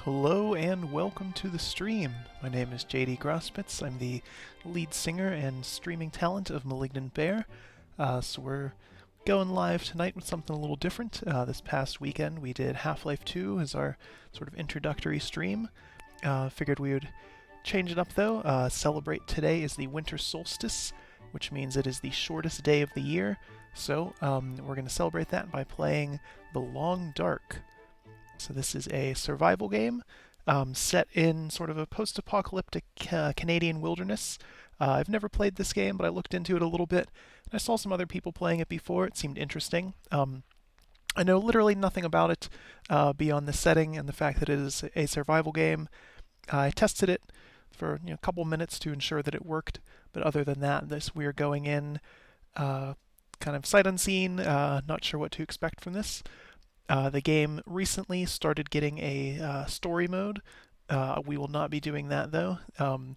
Hello and welcome to the stream. My name is JD Grosspitz. I'm the lead singer and streaming talent of Malignant Bear. So we're going live tonight with something a little different. This past weekend we did Half-Life 2 as our sort of introductory stream. Figured we would change it up though. Celebrate today is the Winter Solstice, which means it is the shortest day of the year. So we're going to celebrate that by playing The Long Dark. So this is a survival game set in sort of a post-apocalyptic Canadian wilderness. I've never played this game, but I looked into it a little bit. And I saw some other people playing it before. It seemed interesting. I know literally nothing about it beyond the setting and the fact that it is a survival game. I tested it for a couple minutes to ensure that it worked, but other than that, we are going in kind of sight unseen, not sure what to expect from this. The game recently started getting a story mode. We will not be doing that though. Kind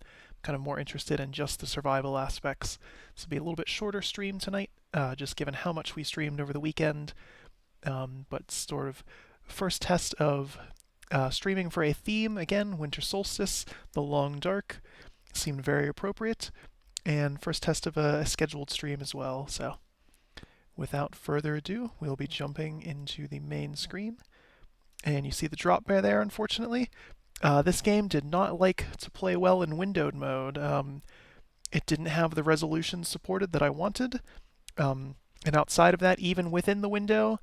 of more interested in just the survival aspects. This will be a little bit shorter stream tonight, just given how much we streamed over the weekend. But sort of first test of streaming for a theme, again, Winter Solstice, The Long Dark, seemed very appropriate. And first test of a scheduled stream as well, so without further ado, we'll be jumping into the main screen. And you see the drop bear there, unfortunately. This game did not like to play well in windowed mode. It didn't have the resolution supported that I wanted. And outside of that, even within the window,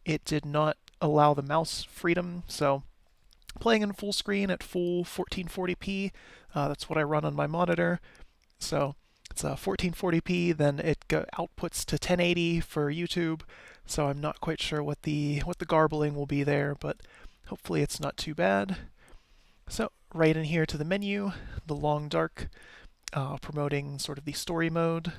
it did not allow the mouse freedom. So playing in full screen at full 1440p, that's what I run on my monitor. So it's 1440p, then it outputs to 1080 for YouTube, so I'm not quite sure what the garbling will be there, but hopefully it's not too bad. So right in here to the menu, The Long Dark, promoting sort of the story mode.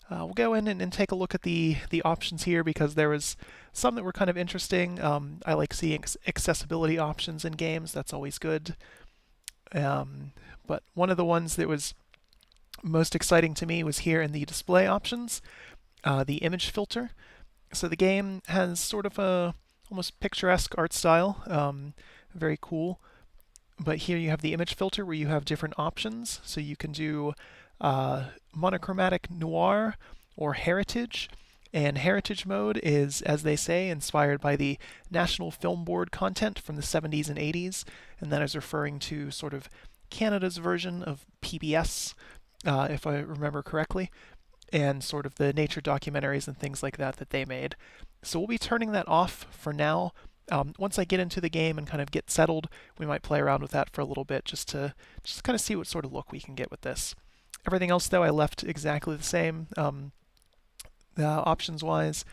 We'll go in and take a look at the options here because there was some that were kind of interesting. I like seeing accessibility options in games, that's always good. But one of the ones that was most exciting to me was here in the display options, the image filter. So the game has sort of a almost picturesque art style, very cool. But here you have the image filter where you have different options. So you can do monochromatic noir or heritage. And heritage mode is, as they say, inspired by the National Film Board content from the 70s and 80s. And that is referring to sort of Canada's version of PBS, if I remember correctly, and sort of the nature documentaries and things like that that they made. So we'll be turning that off for now. Once I get into the game and kind of get settled, we might play around with that for a little bit just to kind of see what sort of look we can get with this. Everything else, though, I left exactly the same options-wise,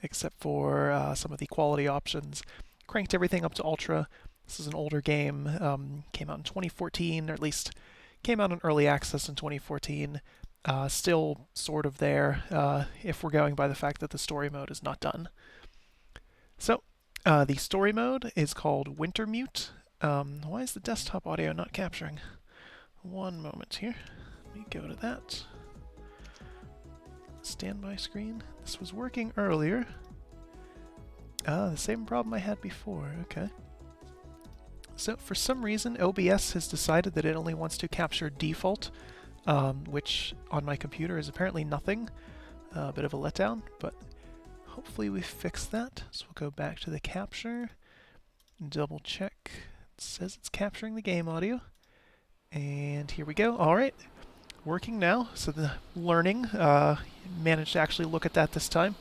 except for some of the quality options. Cranked everything up to Ultra. This is an older game, came out in 2014, or at least came out in early access in 2014. Still sort of there, if we're going by the fact that the story mode is not done. So, the story mode is called Winter Mute. Why is the desktop audio not capturing? One moment here. Let me go to that. Standby screen. This was working earlier. The same problem I had before. Okay. So for some reason, OBS has decided that it only wants to capture default, which on my computer is apparently nothing. A bit of a letdown, but hopefully we fixed that. So we'll go back to the capture, double check. It says it's capturing the game audio. And here we go. All right, working now. So the learning, managed to actually look at that this time.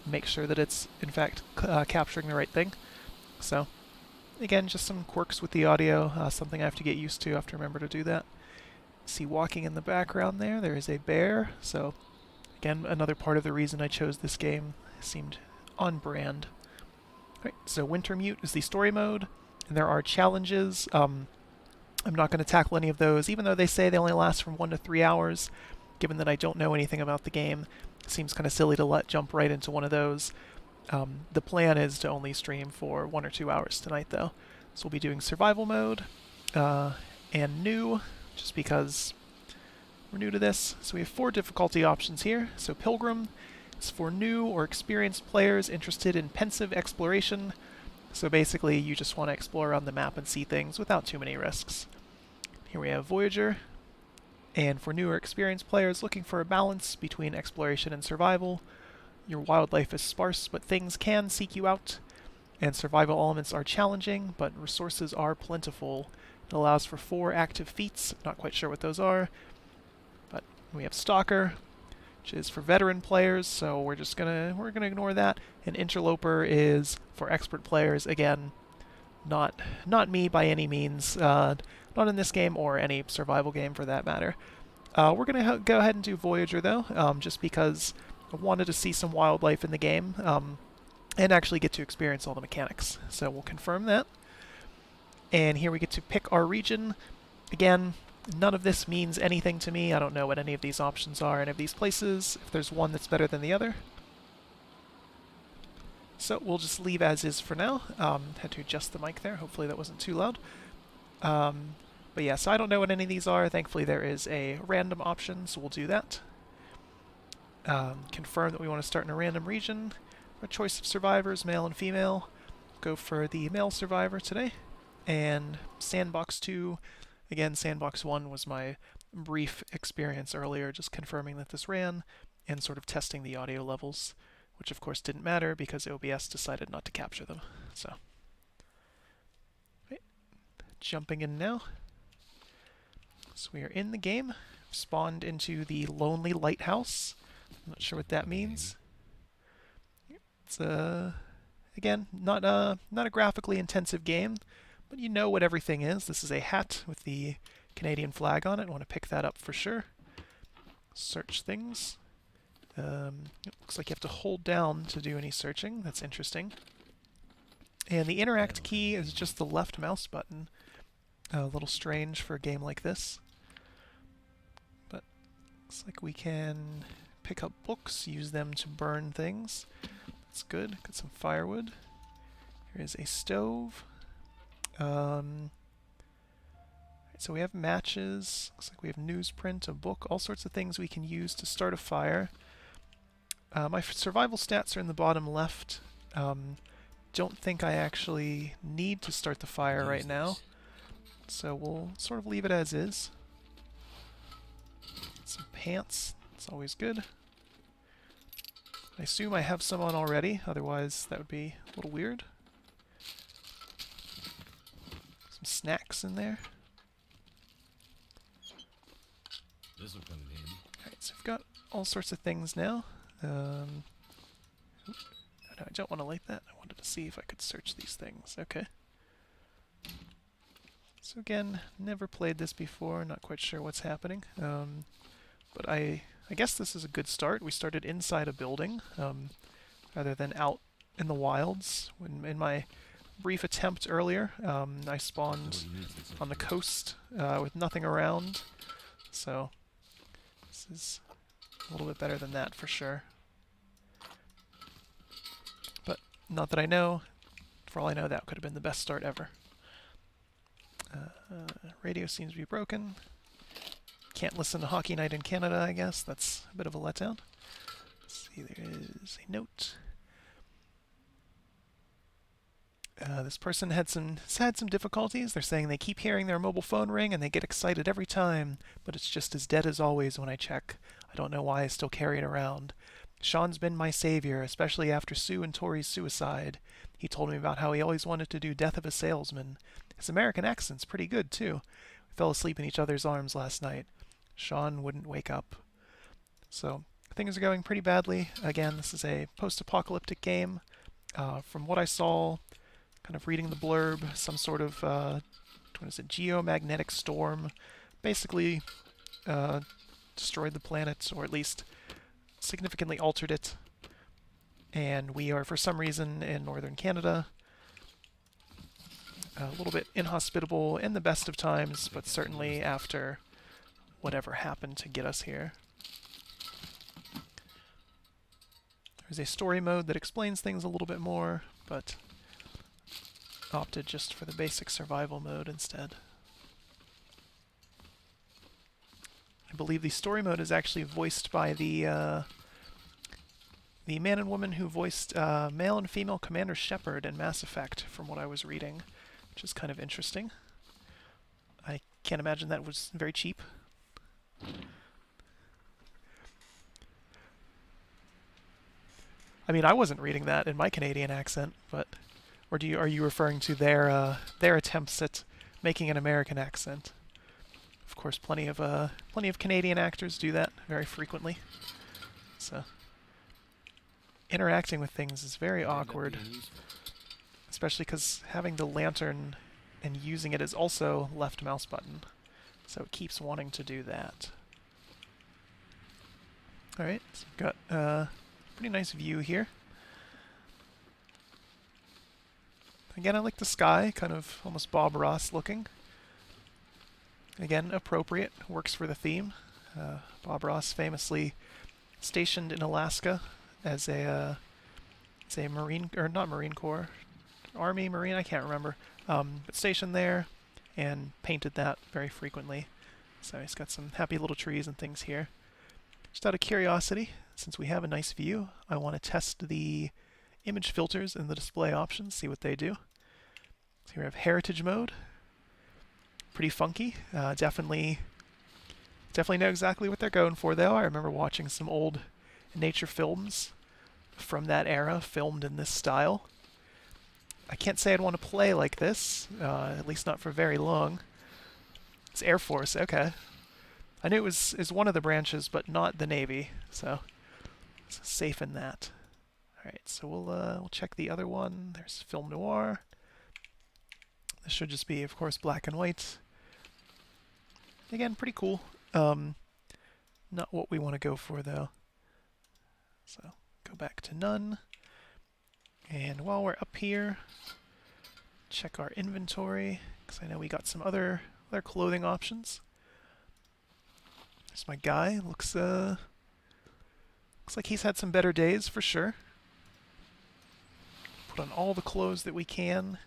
Make sure that it's, in fact, capturing the right thing. So again, just some quirks with the audio, something I have to get used to. I have to remember to do that. See walking in the background there is a bear. So again, another part of the reason I chose this game. It seemed on brand. Right, so Winter Mute is the story mode, and there are challenges. I'm not going to tackle any of those, even though they say they only last from 1 to 3 hours. Given that I don't know anything about the game, it seems kind of silly to jump right into one of those. The plan is to only stream for 1 or 2 hours tonight, though. So we'll be doing survival mode and new, just because we're new to this. So we have 4 difficulty options here. So Pilgrim is for new or experienced players interested in pensive exploration. So basically, you just want to explore around the map and see things without too many risks. Here we have Voyager, and for newer experienced players looking for a balance between exploration and survival, your wildlife is sparse, but things can seek you out, and survival elements are challenging, but resources are plentiful. It allows for 4 active feats, not quite sure what those are, but we have Stalker, which is for veteran players, so we're gonna ignore that. And Interloper is for expert players. Again, not me by any means. Not in this game or any survival game for that matter. We're gonna go ahead and do Voyager though, just because I wanted to see some wildlife in the game and actually get to experience all the mechanics. So we'll confirm that. And here we get to pick our region. Again, none of this means anything to me. I don't know what any of these options are, any of these places, if there's one that's better than the other. So we'll just leave as is for now. Had to adjust the mic there. Hopefully that wasn't too loud. But yeah, so I don't know what any of these are. Thankfully there is a random option, so we'll do that. Confirm that we want to start in a random region. A choice of survivors, male and female. Go for the male survivor today. And Sandbox 2. Again, Sandbox 1 was my brief experience earlier, just confirming that this ran and sort of testing the audio levels, which of course didn't matter because OBS decided not to capture them. So, right. Jumping in now. So we are in the game, spawned into the Lonely Lighthouse. I'm not sure what that means. It's again, not a graphically intensive game, but you know what everything is. This is a hat with the Canadian flag on it. I want to pick that up for sure. Search things. It looks like you have to hold down to do any searching. That's interesting. And the interact key is just the left mouse button. A little strange for a game like this. But looks like we can pick up books, use them to burn things. That's good. Got some firewood. Here is a stove. So we have matches, looks like we have newsprint, a book, all sorts of things we can use to start a fire. My survival stats are in the bottom left. Don't think I actually need to start the fire right now, so we'll sort of leave it as is. Some pants, it's always good. I assume I have some on already, otherwise that would be a little weird. Some snacks in there. Alright, so we've got all sorts of things now. No, I don't want to light that. I wanted to see if I could search these things. Okay. So again, never played this before, not quite sure what's happening. But I guess this is a good start. We started inside a building, rather than out in the wilds. In my brief attempt earlier, I spawned on the coast with nothing around, so this is a little bit better than that for sure. But not that I know. For all I know, that could have been the best start ever. Radio seems to be broken. Can't listen to Hockey Night in Canada, I guess. That's a bit of a letdown. Let's see, there is a note. This person has had some difficulties. They're saying they keep hearing their mobile phone ring and they get excited every time, but it's just as dead as always when I check. I don't know why I still carry it around. Sean's been my savior, especially after Sue and Tori's suicide. He told me about how he always wanted to do Death of a Salesman. His American accent's pretty good, too. We fell asleep in each other's arms last night. Sean wouldn't wake up. So, things are going pretty badly. Again, this is a post-apocalyptic game. From what I saw, kind of reading the blurb, some sort of, what is it, geomagnetic storm basically destroyed the planet, or at least significantly altered it. And we are, for some reason, in northern Canada. A little bit inhospitable in the best of times, but certainly after whatever happened to get us here. There's a story mode that explains things a little bit more, but opted just for the basic survival mode instead. I believe the story mode is actually voiced by the the man and woman who voiced male and female Commander Shepard in Mass Effect, from what I was reading, which is kind of interesting. I can't imagine that was very cheap. I mean, I wasn't reading that in my Canadian accent, but or are you referring to their attempts at making an American accent? Of course, plenty of Canadian actors do that very frequently. So interacting with things is very awkward, especially because having the lantern and using it is also left mouse button, so it keeps wanting to do that. Alright, so we've got a pretty nice view here. Again, I like the sky, kind of almost Bob Ross looking. Again, appropriate, works for the theme. Bob Ross famously stationed in Alaska as a Marine, or not Marine Corps, Army, Marine, I can't remember, but stationed there and painted that very frequently. So he's got some happy little trees and things here. Just out of curiosity, since we have a nice view, I want to test the image filters in the display options, see what they do. So here we have heritage mode. Pretty funky. Definitely know exactly what they're going for, though. I remember watching some old nature films from that era, filmed in this style. I can't say I'd want to play like this, at least not for very long. It's Air Force, okay. I knew it was one of the branches, but not the Navy, so it's safe in that. Alright, so we'll check the other one. There's Film Noir. This should just be, of course, black and white. Again, pretty cool. Not what we want to go for, though. So, go back to none. And while we're up here, check our inventory, because I know we got some other clothing options. There's my guy. Looks like he's had some better days, for sure. Put on all the clothes that we can.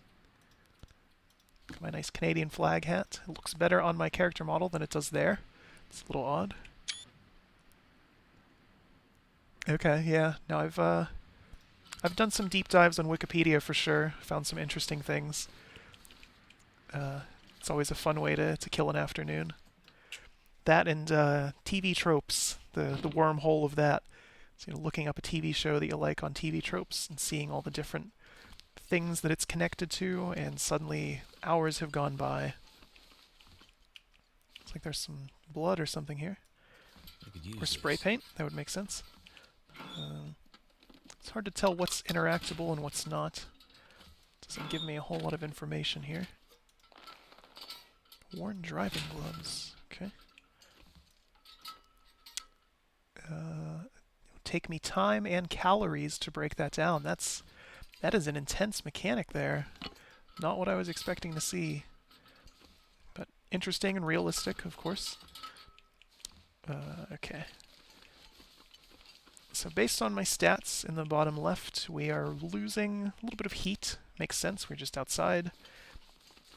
Got my nice Canadian flag hat. It looks better on my character model than it does there. It's a little odd. Okay, yeah. Now I've done some deep dives on Wikipedia for sure. Found some interesting things. It's always a fun way to kill an afternoon. That and TV tropes, the wormhole of that. So, looking up a TV show that you like on TV tropes and seeing all the different things that it's connected to, and suddenly hours have gone by. Looks like there's some blood or something here. Or spray paint, that would make sense. It's hard to tell what's interactable and what's not. Doesn't give me a whole lot of information here. Worn driving gloves, okay. It would take me time and calories to break that down. That is an intense mechanic there. Not what I was expecting to see. But interesting and realistic, of course. Okay. So based on my stats in the bottom left, we are losing a little bit of heat. Makes sense, we're just outside.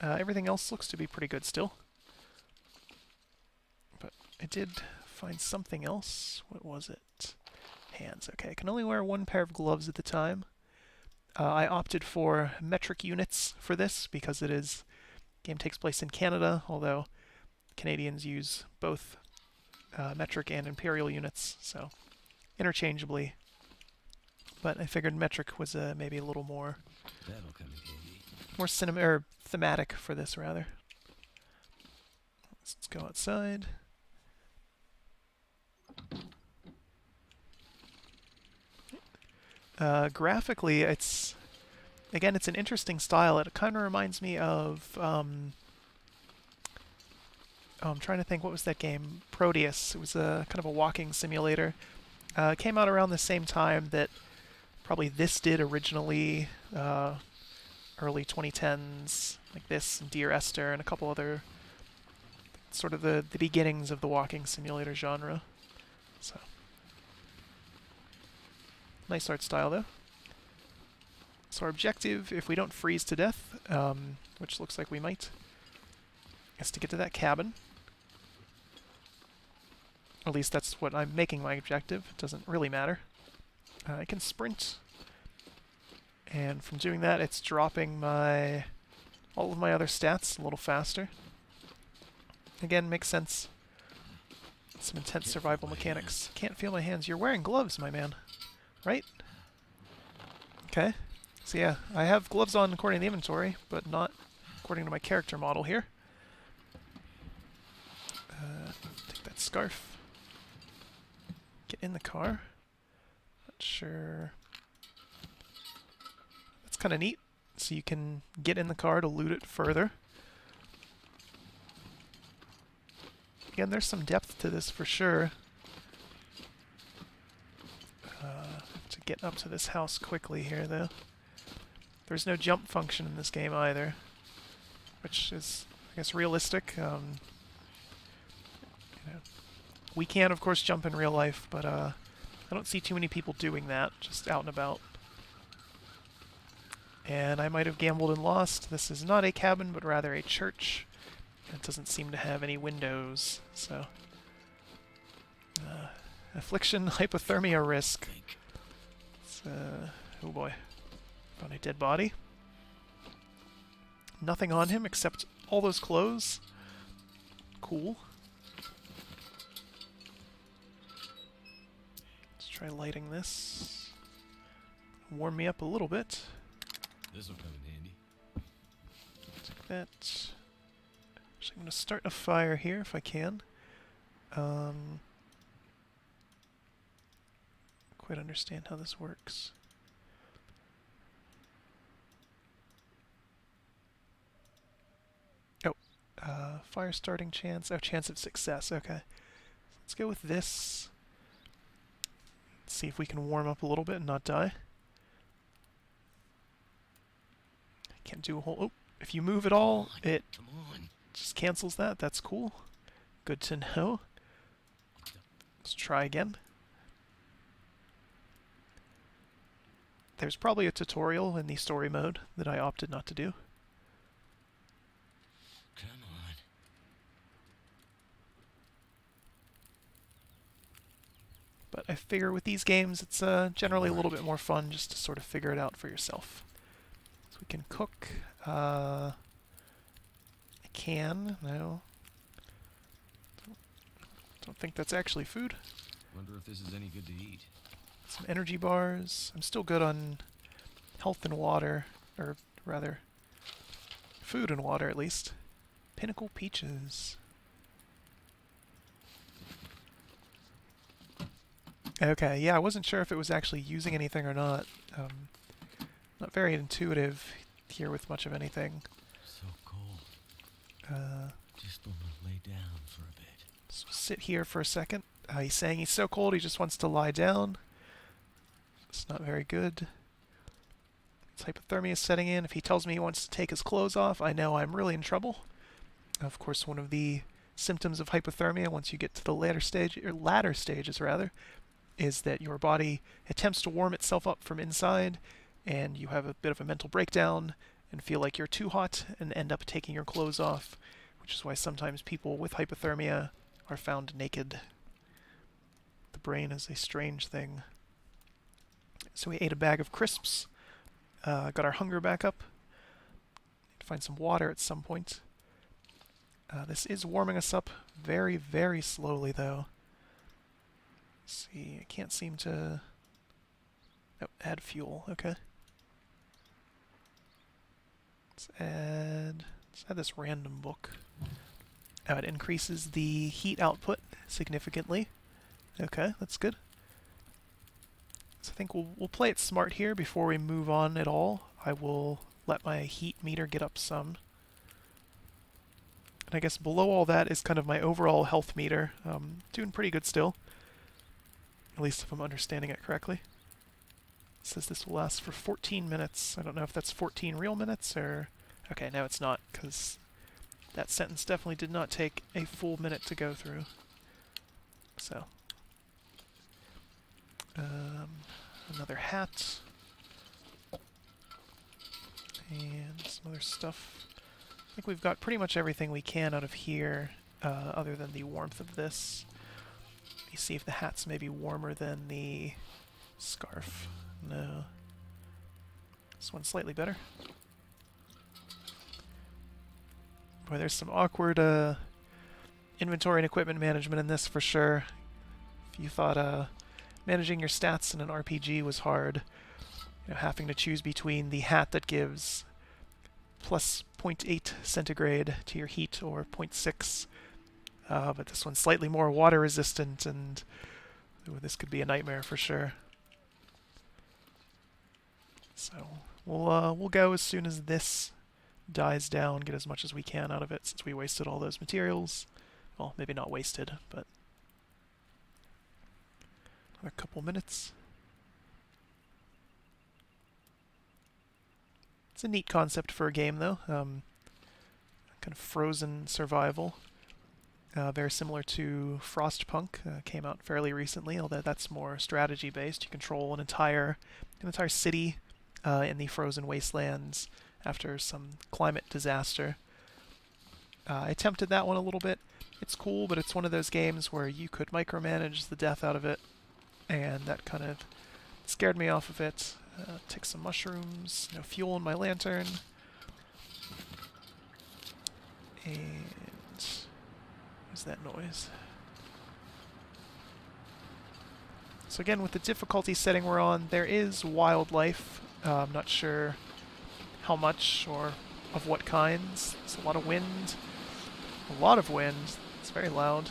Everything else looks to be pretty good still. But I did find something else. What was it? Hands. Okay, I can only wear one pair of gloves at the time. I opted for metric units for this because game takes place in Canada, although Canadians use both metric and imperial units, so interchangeably. But I figured metric was maybe a little more thematic for this, rather. Let's go outside. Graphically, it's an interesting style. It kind of reminds me of I'm trying to think, what was that game? Proteus. It was a kind of a walking simulator. It came out around the same time that probably this did originally, early 2010s, like this, and Dear Esther, and a couple other, sort of the beginnings of the walking simulator genre. So, nice art style, though. So our objective, if we don't freeze to death, which looks like we might, is to get to that cabin. At least that's what I'm making my objective. It doesn't really matter. I can sprint, and from doing that, it's dropping my all of my other stats a little faster. Again, makes sense. Some intense survival mechanics. Can't feel my hands. You're wearing gloves, my man. Right? Okay. So yeah, I have gloves on according to the inventory, but not according to my character model here. Take that scarf. Get in the car. Not sure. That's kind of neat. So you can get in the car to loot it further. Again, there's some depth to this for sure. To get up to this house quickly here, though. There's no jump function in this game either, which is, I guess, realistic. You know, we can, of course, jump in real life, but I don't see too many people doing that, just out and about. And I might have gambled and lost. This is not a cabin, but rather a church. It doesn't seem to have any windows, so... affliction, hypothermia risk. It's, oh boy. Found a dead body. Nothing on him except all those clothes. Cool. Let's try lighting this. Warm me up a little bit. This will come in handy. Take that. Actually, I'm going to start a fire here if I can. Quite understand how this works. Oh, fire starting chance. Oh, chance of success. Okay. Let's go with this. Let's see if we can warm up a little bit and not die. I can't do a whole... Oh, if you move at all, it just cancels that. That's cool. Good to know. Let's try again. There's probably a tutorial in the story mode that I opted not to do. Come on. But I figure with these games, it's generally a little bit more fun just to sort of figure it out for yourself. So we can cook. I can. No. Don't think that's actually food. Wonder if this is any good to eat. Some energy bars. I'm still good on health and water, or rather, food and water at least. Pinnacle peaches. Okay, yeah, I wasn't sure if it was actually using anything or not. Not very intuitive here with much of anything. So cold. Just want to lay down for a bit. So sit here for a second. He's saying he's so cold he just wants to lie down. It's not very good. His hypothermia is setting in. If he tells me he wants to take his clothes off, I know I'm really in trouble. Of course, one of the symptoms of hypothermia, once you get to the latter stages rather, is that your body attempts to warm itself up from inside, and you have a bit of a mental breakdown and feel like you're too hot and end up taking your clothes off, which is why sometimes people with hypothermia are found naked. The brain is a strange thing. So we ate a bag of crisps, got our hunger back up. Need to find some water at some point. This is warming us up very, very slowly, though. Let's see, I can't seem to... Oh, add fuel, okay. Let's add this random book. Oh, it increases the heat output significantly. Okay, that's good. So I think we'll play it smart here before we move on at all. I will let my heat meter get up some. And I guess below all that is kind of my overall health meter. Doing pretty good still. At least if I'm understanding it correctly. It says this will last for 14 minutes. I don't know if that's 14 real minutes or... Okay, no it's not, because that sentence definitely did not take a full minute to go through. So... another hat. And some other stuff. I think we've got pretty much everything we can out of here, other than the warmth of this. You see if the hat's maybe warmer than the Scarf. No. This one's slightly better. Boy, there's some awkward inventory and equipment management in this for sure. If you thought managing your stats in an RPG was hard, having to choose between the hat that gives plus 0.8 centigrade to your heat or 0.6, but this one's slightly more water resistant, and this could be a nightmare for sure. So we'll go as soon as this dies down, get as much as we can out of it since we wasted all those materials. Well, maybe not wasted, but another couple minutes. It's a neat concept for a game, though. Kind of frozen survival. Very similar to Frostpunk, came out fairly recently, although that's more strategy-based. You control an entire city in the frozen wastelands after some climate disaster. I attempted that one a little bit. It's cool, but it's one of those games where you could micromanage the death out of it, and that kind of scared me off of it. Take some mushrooms, no fuel in my lantern. And what's that noise? So again, with the difficulty setting we're on, there is wildlife. I'm not sure how much or of what kinds. There's a lot of wind. A lot of wind. It's very loud.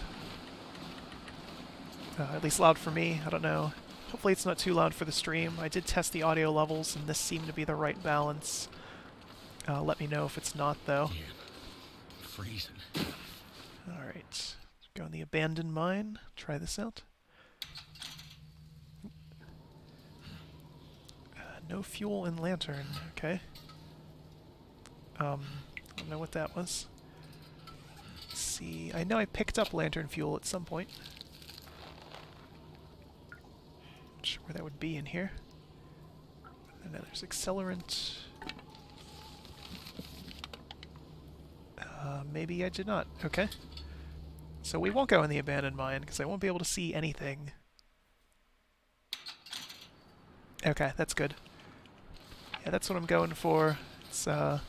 At least loud for me. I don't know. Hopefully it's not too loud for the stream. I did test the audio levels, and this seemed to be the right balance. Let me know if it's not, though. Man, freezing. Alright. Go in the abandoned mine. Try this out. No fuel in lantern. Okay. I don't know what that was. Let's see. I know I picked up lantern fuel at some point. Not sure where that would be in here. And then there's accelerant. Maybe I did not. Okay. So we won't go in the abandoned mine because I won't be able to see anything. Okay, that's good. Yeah, that's what I'm going for. It's, like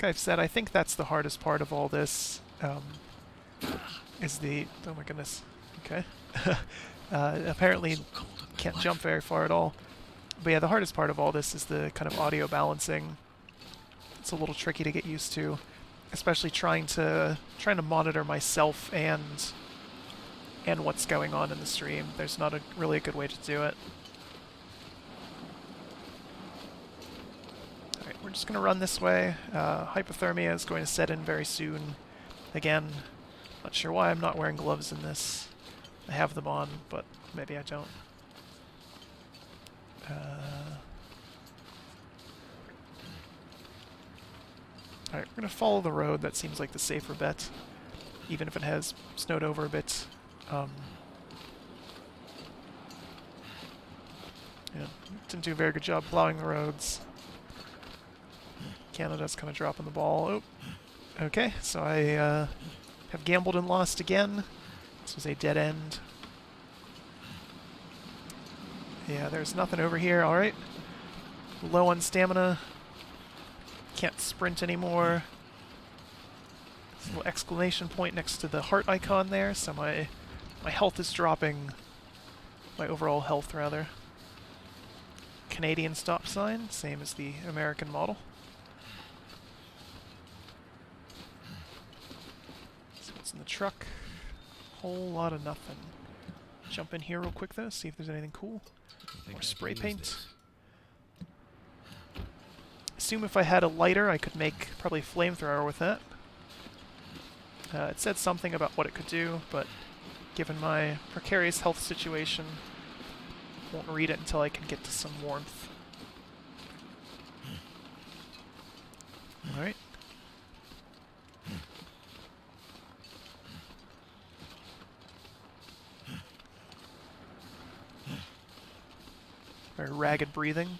I've said, I think that's the hardest part of all this, is the... Oh my goodness. Okay. Apparently can't jump very far at all. But yeah, the hardest part of all this is the kind of audio balancing. It's a little tricky to get used to, especially trying to monitor myself and what's going on in the stream. There's not really a good way to do it. Alright, we're just going to run this way. Hypothermia is going to set in very soon. Again, not sure why I'm not wearing gloves in this. I have them on, but maybe I don't. Alright, we're going to follow the road. That seems like the safer bet, even if it has snowed over a bit. Yeah, didn't do a very good job plowing the roads. Canada's kind of dropping the ball. Oh, okay, so I have gambled and lost again. This was a dead end. Yeah, there's nothing over here. Alright. Low on stamina. Can't sprint anymore. There's a little exclamation point next to the heart icon there, so my health is dropping. My overall health, rather. Canadian stop sign, same as the American model. So what's in the truck? Whole lot of nothing. Jump in here real quick though, see if there's anything cool. More spray paint. Assume if I had a lighter, I could make probably a flamethrower with that. It said something about what it could do, but given my precarious health situation, won't read it until I can get to some warmth. Alright. Very ragged breathing.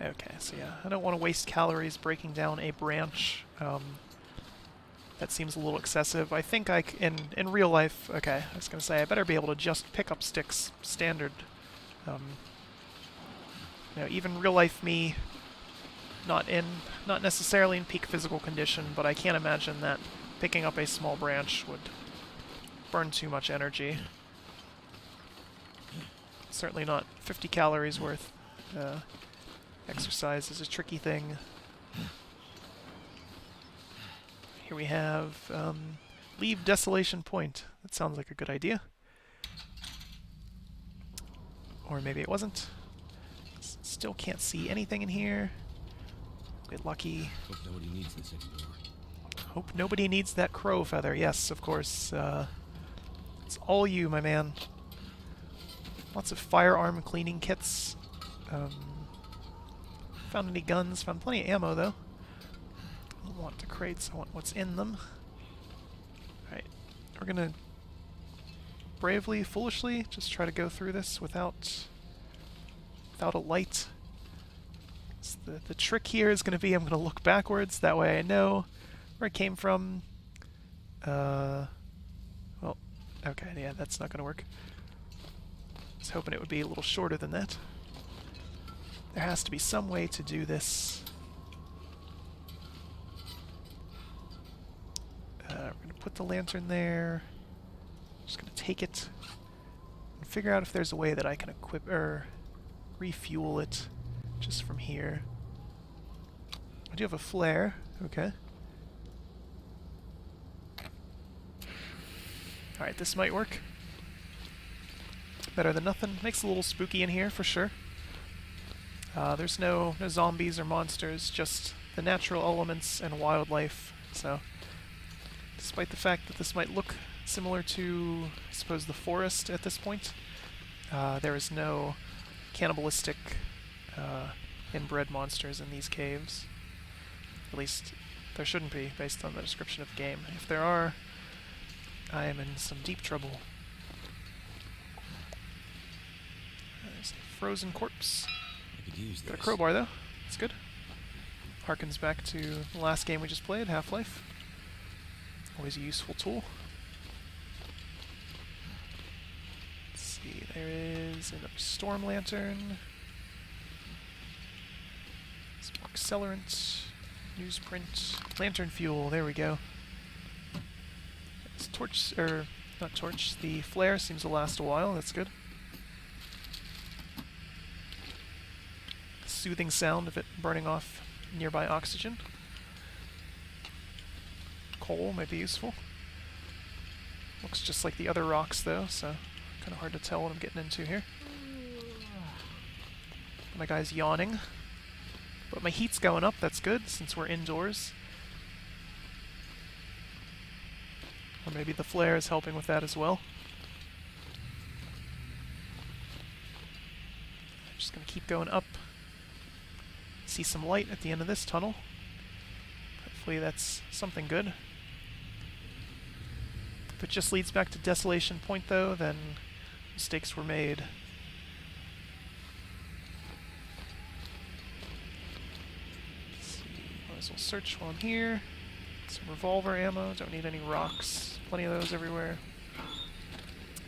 Okay, so yeah, I don't want to waste calories breaking down a branch. That seems a little excessive. I think in real life, okay, I was going to say, I better be able to just pick up sticks standard. You know, even real life me, not necessarily in peak physical condition, but I can't imagine that picking up a small branch would burn too much energy. Certainly not 50 calories worth. Exercise is a tricky thing. Here we have leave Desolation Point. That sounds like a good idea. Or maybe it wasn't. Still can't see anything in here. Get lucky. Hope nobody needs this anymore. Hope nobody needs that crow feather. Yes, of course. It's all you, my man. Lots of firearm cleaning kits. Found any guns? Found plenty of ammo, though. I don't want the crates. I want what's in them. Alright. We're gonna bravely, foolishly, just try to go through this without a light. So the trick here is going to be I'm going to look backwards. That way I know where I came from. Well, okay, yeah, that's not going to work. I was hoping it would be a little shorter than that. There has to be some way to do this. We're going to put the lantern there. Just going to take it and figure out if there's a way that I can equip or refuel it just from here. I do have a flare. Okay. Alright, this might work. Better than nothing. Makes it a little spooky in here, for sure. There's no zombies or monsters, just the natural elements and wildlife. So, despite the fact that this might look similar to, I suppose, the forest at this point, there is no cannibalistic inbred monsters in these caves. At least, there shouldn't be, based on the description of the game. If there are, I am in some deep trouble. There's a frozen corpse. I could use this. Got a crowbar, though. That's good. Harkens back to the last game we just played, Half-Life. Always a useful tool. Let's see, there is another storm lantern. Some accelerant, newsprint, lantern fuel, there we go. This torch, or not torch, the flare seems to last a while, that's good. Soothing sound of it burning off nearby oxygen. Coal might be useful. Looks just like the other rocks though, so kind of hard to tell what I'm getting into here. My guy's yawning. But my heat's going up, that's good, since we're indoors. Or maybe the flare is helping with that as well. I'm just going to keep going up. See some light at the end of this tunnel. Hopefully that's something good. If it just leads back to Desolation Point though, then mistakes were made. Let's see, might as well search while I'm here. Some revolver ammo, don't need any rocks. Plenty of those everywhere.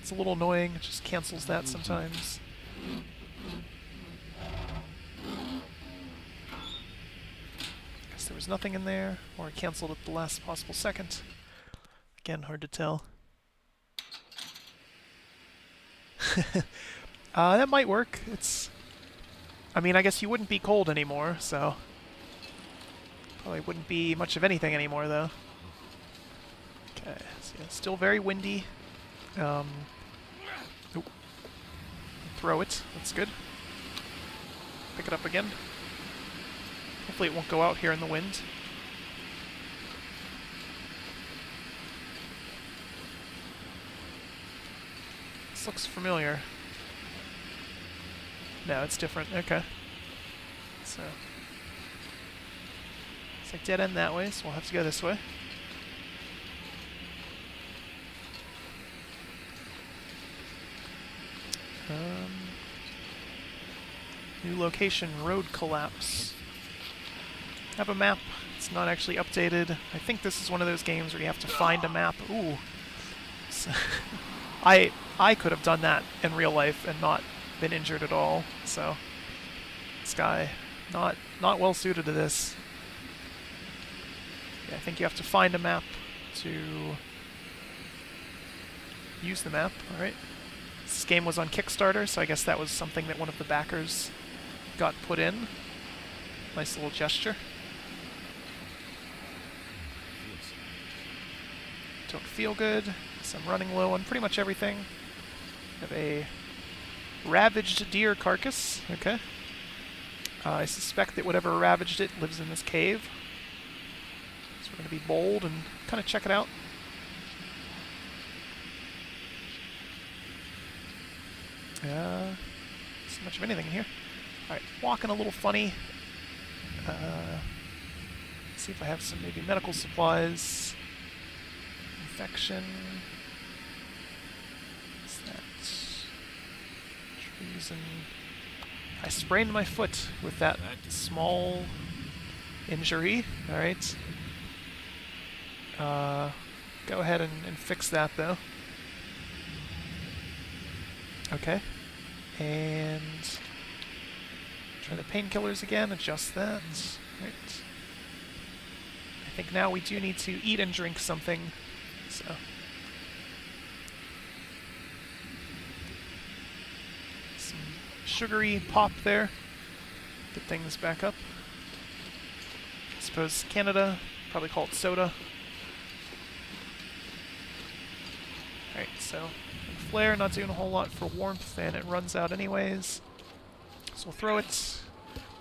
It's a little annoying, it just cancels that sometimes. Guess there was nothing in there, or it canceled at the last possible second. Again, hard to tell. That might work. I mean, I guess you wouldn't be cold anymore, so... Probably wouldn't be much of anything anymore, though. Okay, so yeah, still very windy. Oop. Throw it. That's good. Pick it up again. Hopefully it won't go out here in the wind. This looks familiar. No, it's different. Okay. So... It's like dead end that way, so we'll have to go this way. New location, road collapse. Have a map It's not actually updated. I think this is one of those games where you have to find a map. Ooh. So I could have done that in real life and not been injured at all. So this guy not well suited to this. Yeah, I think you have to find a map to use the map. All right. This game was on Kickstarter, so I guess that was something that one of the backers got put in. Nice little gesture. Don't feel good, so I'm running low on pretty much everything. Have a ravaged deer carcass. Okay. I suspect that whatever ravaged it lives in this cave. So we're going to be bold and kind of check it out. So much of anything in here. Alright, walking a little funny. See if I have some maybe medical supplies. Infection. What's that? Treason. I sprained my foot with that small injury. Alright. Go ahead and fix that though. Okay. And try the painkillers again, adjust that. Right. I think now we do need to eat and drink something. So some sugary pop there. Get things back up. I suppose Canada, probably call it soda. Alright, so flare, not doing a whole lot for warmth, and it runs out anyways. So we'll throw it.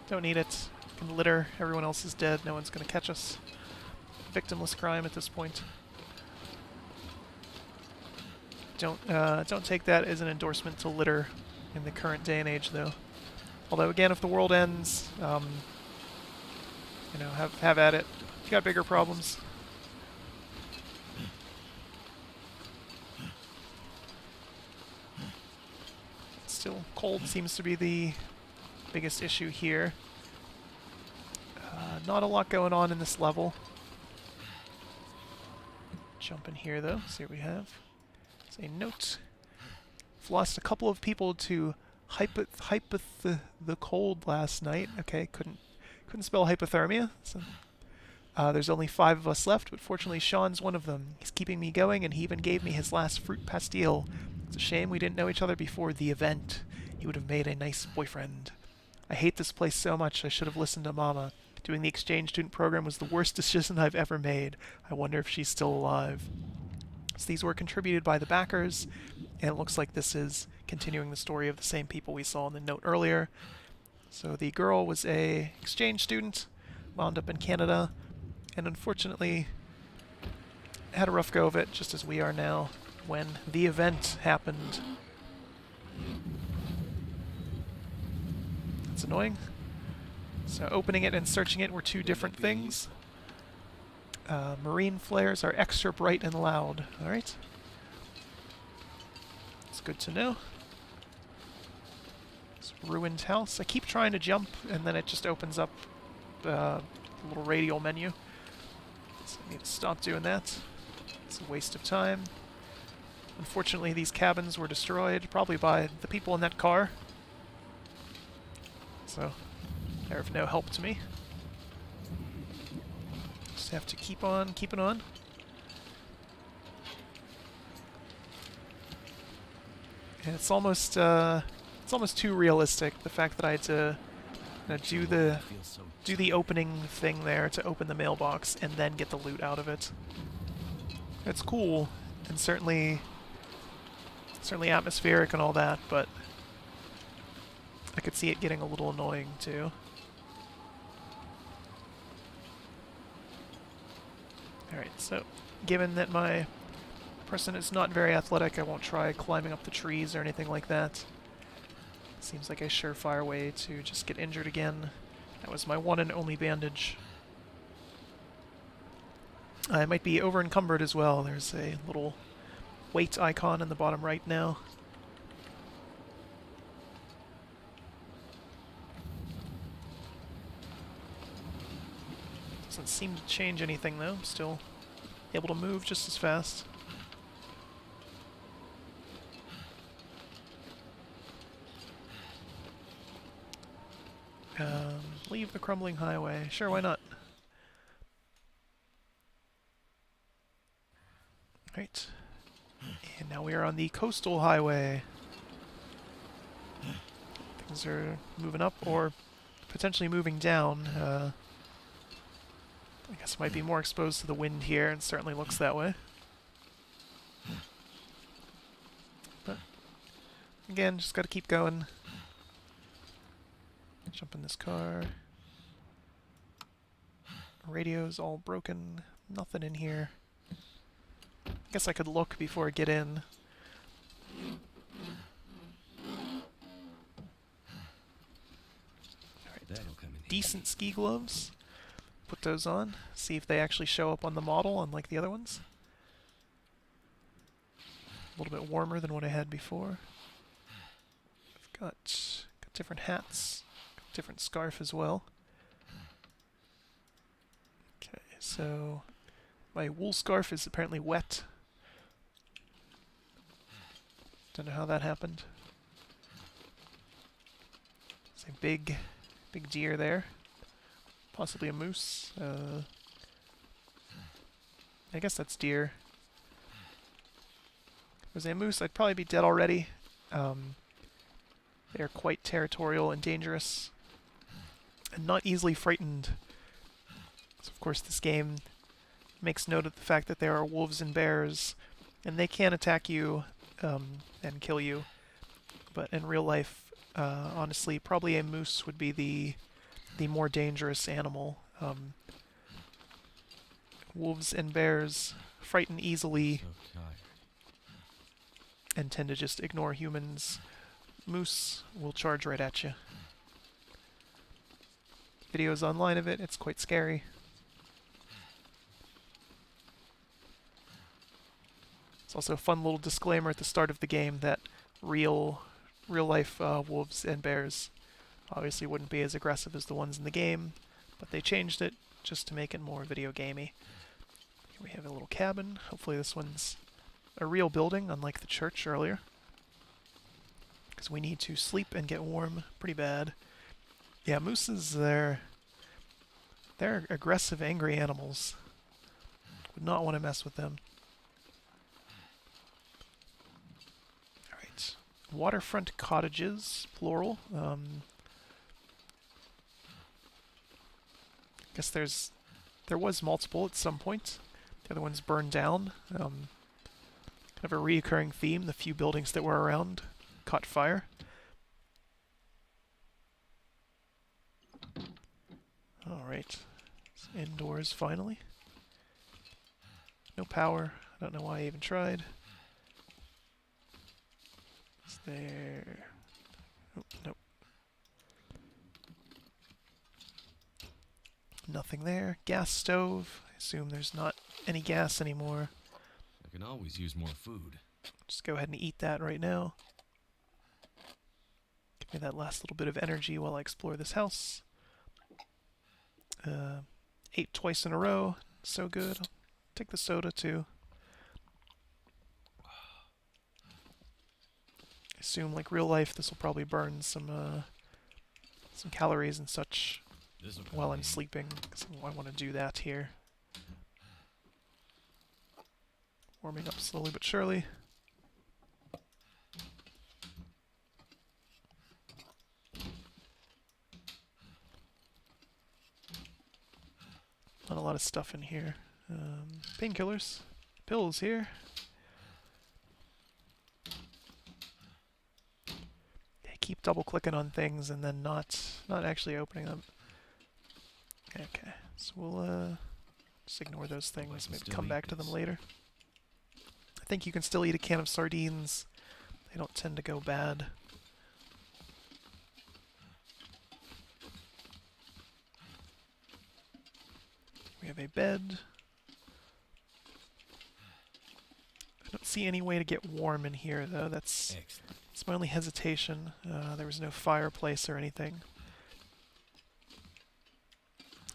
Don't need it. Can litter. Everyone else is dead. No one's going to catch us. Victimless crime at this point. Don't take that as an endorsement to litter in the current day and age, though. Although, again, if the world ends, you know, have at it. You got bigger problems. Still, cold seems to be the biggest issue here. Not a lot going on in this level. Jump in here, though. See what we have. It's a note. I've lost a couple of people to the cold last night. Okay, couldn't spell hypothermia. So, there's only 5 of us left, but fortunately Sean's one of them. He's keeping me going, and he even gave me his last fruit pastille. It's a shame we didn't know each other before the event. He would have made a nice boyfriend. I hate this place so much. I should have listened to Mama. Doing the exchange student program was the worst decision I've ever made. I wonder if she's still alive. So these were contributed by the backers, and it looks like this is continuing the story of the same people we saw in the note earlier. So the girl was a exchange student, wound up in Canada, and unfortunately had a rough go of it, just as we are now, when the event happened. That's annoying. So opening it and searching it were 2 different things. Marine flares are extra bright and loud. Alright. It's good to know. It's a ruined house. I keep trying to jump, and then it just opens up a little radial menu. So I need to stop doing that. It's a waste of time. Unfortunately, these cabins were destroyed, probably by the people in that car. So they're of no help to me. Just have to keep on keeping on. And it's almost too realistic, the fact that I had to do the opening thing there to open the mailbox and then get the loot out of it. It's cool and certainly atmospheric and all that, but I could see it getting a little annoying too. Alright, so given that my person is not very athletic, I won't try climbing up the trees or anything like that. Seems like a surefire way to just get injured again. That was my one and only bandage. I might be over encumbered as well. There's a little weight icon in the bottom right now. Doesn't seem to change anything though. I'm still able to move just as fast. Leave the crumbling highway. Sure, why not? Right. And now we are on the coastal highway. Things are moving up, or potentially moving down. I guess it might be more exposed to the wind here, and certainly looks that way. But again, just gotta keep going. Jump in this car. Radio's all broken. Nothing in here. I guess I could look before I get in. Alright. Decent ski gloves. Put those on. See if they actually show up on the model, unlike the other ones. A little bit warmer than what I had before. I've got different hats. Different scarf as well. Okay, so my wool scarf is apparently wet. Don't know how that happened. There's a big deer there. Possibly a moose. I guess that's deer. If it was a moose, I'd probably be dead already. They're quite territorial and dangerous. And not easily frightened. So of course this game makes note of the fact that there are wolves and bears, and they can attack you and kill you. But in real life, honestly, probably a moose would be the more dangerous animal. Wolves and bears frighten easily and tend to just ignore humans. Moose will charge right at you. Videos online of it, it's quite scary. It's also a fun little disclaimer at the start of the game that real life wolves and bears obviously wouldn't be as aggressive as the ones in the game, but they changed it just to make it more video gamey. Here we have a little cabin. Hopefully this one's a real building, unlike the church earlier. Because we need to sleep and get warm pretty bad. Yeah, mooses, they're aggressive, angry animals. Would not want to mess with them. Alright. Waterfront cottages, plural. Guess there was multiple at some point. The other ones burned down. Kind of a reoccurring theme. The few buildings that were around caught fire. Alright. Indoors finally. No power. I don't know why I even tried. Is there... Oh, nope. Nothing there. Gas stove. I assume there's not any gas anymore. I can always use more food. Just go ahead and eat that right now. Give me that last little bit of energy while I explore this house. Ate twice in a row. So good. I'll take the soda too. I assume, like real life, this will probably burn some calories and such while I'm sleeping, because I want to do that here. Warming up slowly but surely. Not a lot of stuff in here. Painkillers. Pills here. Yeah, keep double clicking on things and then not actually opening them. Okay, so we'll just ignore those things, maybe come back to them later. I think you can still eat a can of sardines. They don't tend to go bad. We have a bed. I don't see any way to get warm in here, though. That's my only hesitation. There was no fireplace or anything.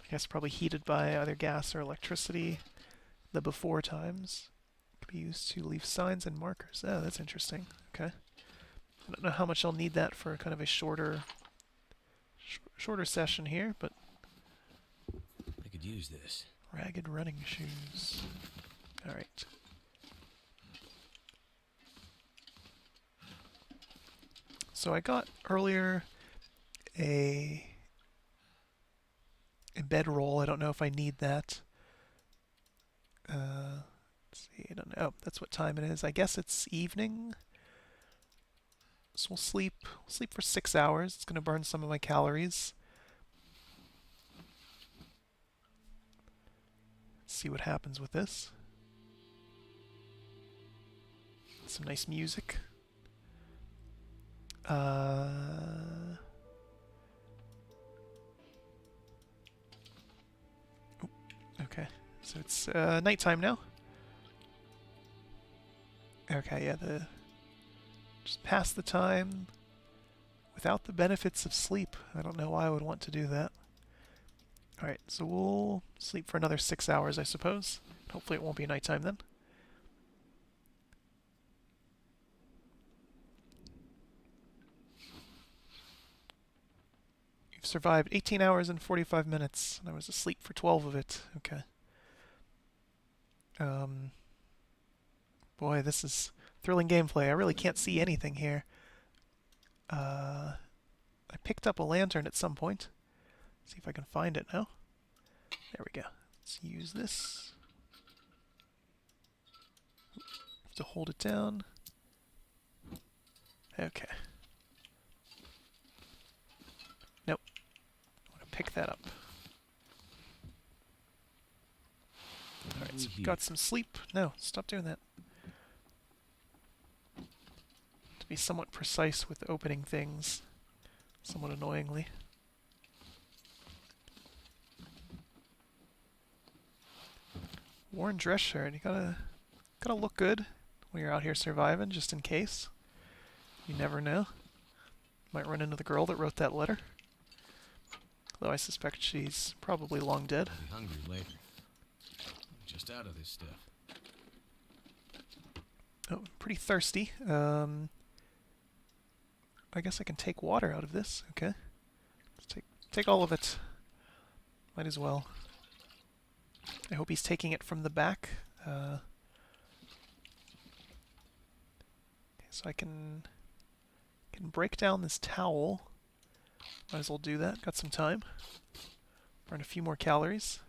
I guess probably heated by either gas or electricity. The before times can be used to leave signs and markers. Oh, that's interesting. Okay. I don't know how much I'll need that for kind of a shorter session here, but I could use this. ragged running shoes. All right. So I got earlier a bedroll. I don't know if I need that. Let's see. I don't know. Oh, that's what time it is. I guess it's evening. So we'll sleep. We'll sleep for 6 hours. It's going to burn some of my calories. Let's see what happens with this. Some nice music. Okay, so it's nighttime now. Okay, yeah, just pass the time without the benefits of sleep. I don't know why I would want to do that. Alright, so we'll sleep for another 6 hours, I suppose. Hopefully it won't be nighttime then. You've survived 18 hours and 45 minutes, and I was asleep for 12 of it. Okay. Boy, this is thrilling gameplay. I really can't see anything here. I picked up a lantern at some point. See if I can find it now. There we go. Let's use this. Have to hold it down. Okay. Nope. I want to pick that up. Alright, so we got some sleep. No, stop doing that. To be somewhat precise with opening things, somewhat annoyingly. Worn dress shirt. You gotta look good when you're out here surviving, just in case. You never know. Might run into the girl that wrote that letter. Though I suspect she's probably long dead. I'll be hungry later. I'm just out of this stuff. Oh, pretty thirsty. I guess I can take water out of this. Okay. Let's take all of it. Might as well. I hope he's taking it from the back. Okay, so I can break down this towel. Might as well do that. Got some time. Burn a few more calories.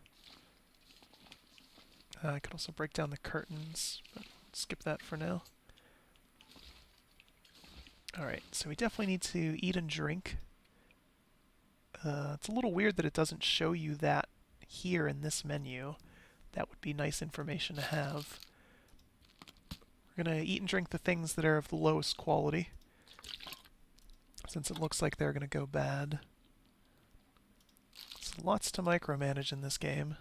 I could also break down the curtains, but skip that for now. Alright, so we definitely need to eat and drink. It's a little weird that it doesn't show you that here in this menu. That would be nice information to have. We're going to eat and drink the things that are of the lowest quality, since it looks like they're going to go bad. There's lots to micromanage in this game.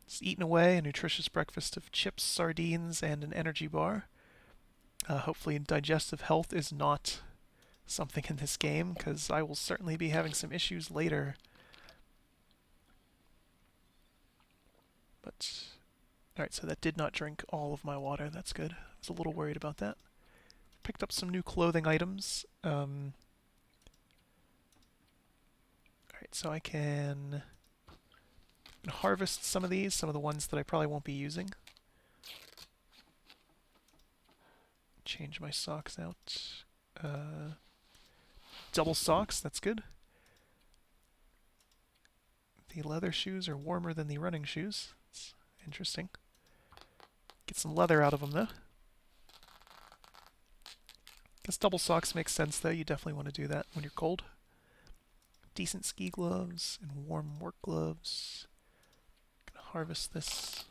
Just eating away a nutritious breakfast of chips, sardines, and an energy bar. Hopefully digestive health is not something in this game, because I will certainly be having some issues later. But, alright, so that did not drink all of my water. That's good. I was a little worried about that. Picked up some new clothing items. Alright, so I can harvest some of these, some of the ones that I probably won't be using. Change my socks out. Double socks, that's good. The leather shoes are warmer than the running shoes. It's interesting. Get some leather out of them, though. Guess double socks makes sense, though. You definitely want to do that when you're cold. Decent ski gloves and warm work gloves. Gonna harvest this.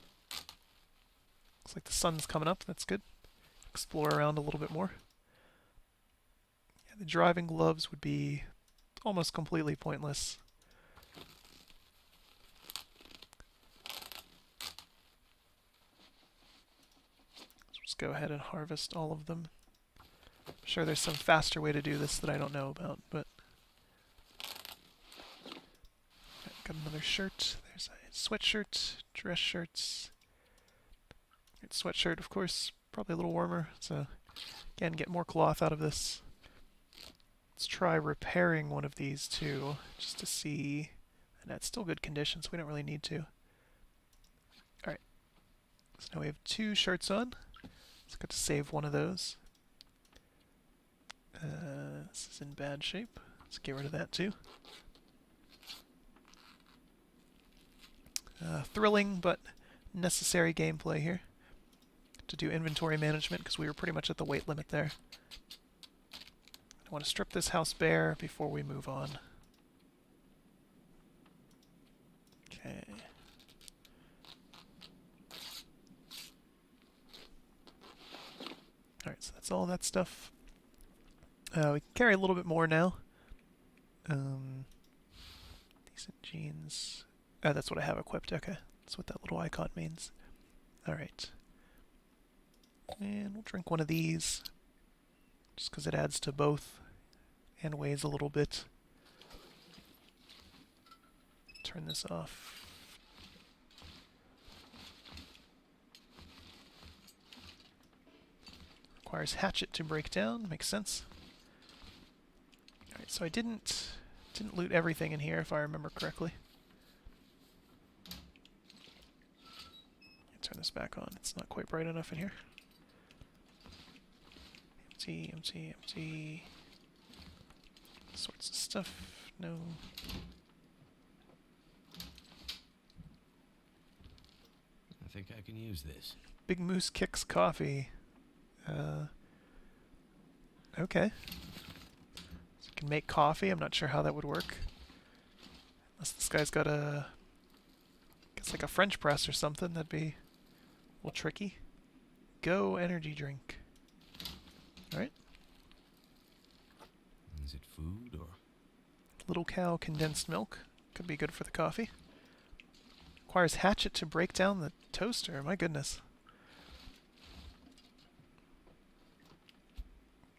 Looks like the sun's coming up. That's good. Explore around a little bit more. Yeah, the driving gloves would be almost completely pointless. So just go ahead and harvest all of them. I'm sure there's some faster way to do this that I don't know about, but Got another shirt. There's a sweatshirt, dress shirts. Sweatshirt, of course, probably a little warmer. So, again, get more cloth out of this. Let's try repairing one of these too, just to see. And that's still good condition, so we don't really need to. Alright. So now we have 2 shirts on. Let's go to save one of those. This is in bad shape. Let's get rid of that too. Thrilling, but necessary gameplay here. To do inventory management, because we were pretty much at the weight limit there. I want to strip this house bare before we move on. Okay. Alright, so that's all that stuff. We can carry a little bit more now. Decent jeans. Oh, that's what I have equipped. Okay. That's what that little icon means. Alright. And we'll drink one of these. Just because it adds to both. And weighs a little bit. Turn this off. Requires hatchet to break down. Makes sense. Alright, so I didn't loot everything in here, if I remember correctly. Turn this back on. It's not quite bright enough in here. Empty, empty, empty. Sorts of stuff. No. I think I can use this. Big Moose Kicks Coffee. Okay. So you can make coffee. I'm not sure how that would work. Unless this guy's got a... I guess like a French press or something. That'd be a little tricky. Go energy drink. Alright. Is it food or? Little Cow condensed milk. Could be good for the coffee. Requires hatchet to break down the toaster. My goodness.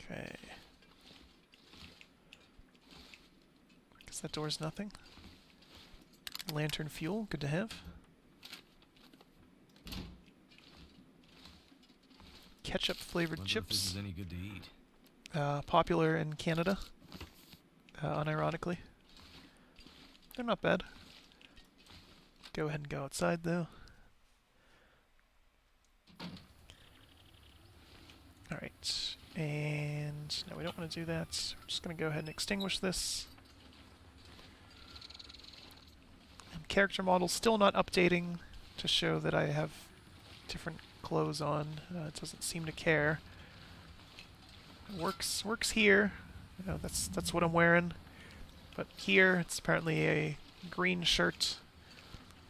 Okay. Guess that door's nothing. Lantern fuel. Good to have. Ketchup flavored Wonder chips. if this is any good to eat. Popular in Canada, unironically. They're not bad. Go ahead and go outside, though. Alright, and no, we don't want to do that. We're just going to go ahead and extinguish this. And character model still not updating to show that I have different clothes on. It doesn't seem to care. Works here. You know, that's what I'm wearing. But here, it's apparently a green shirt,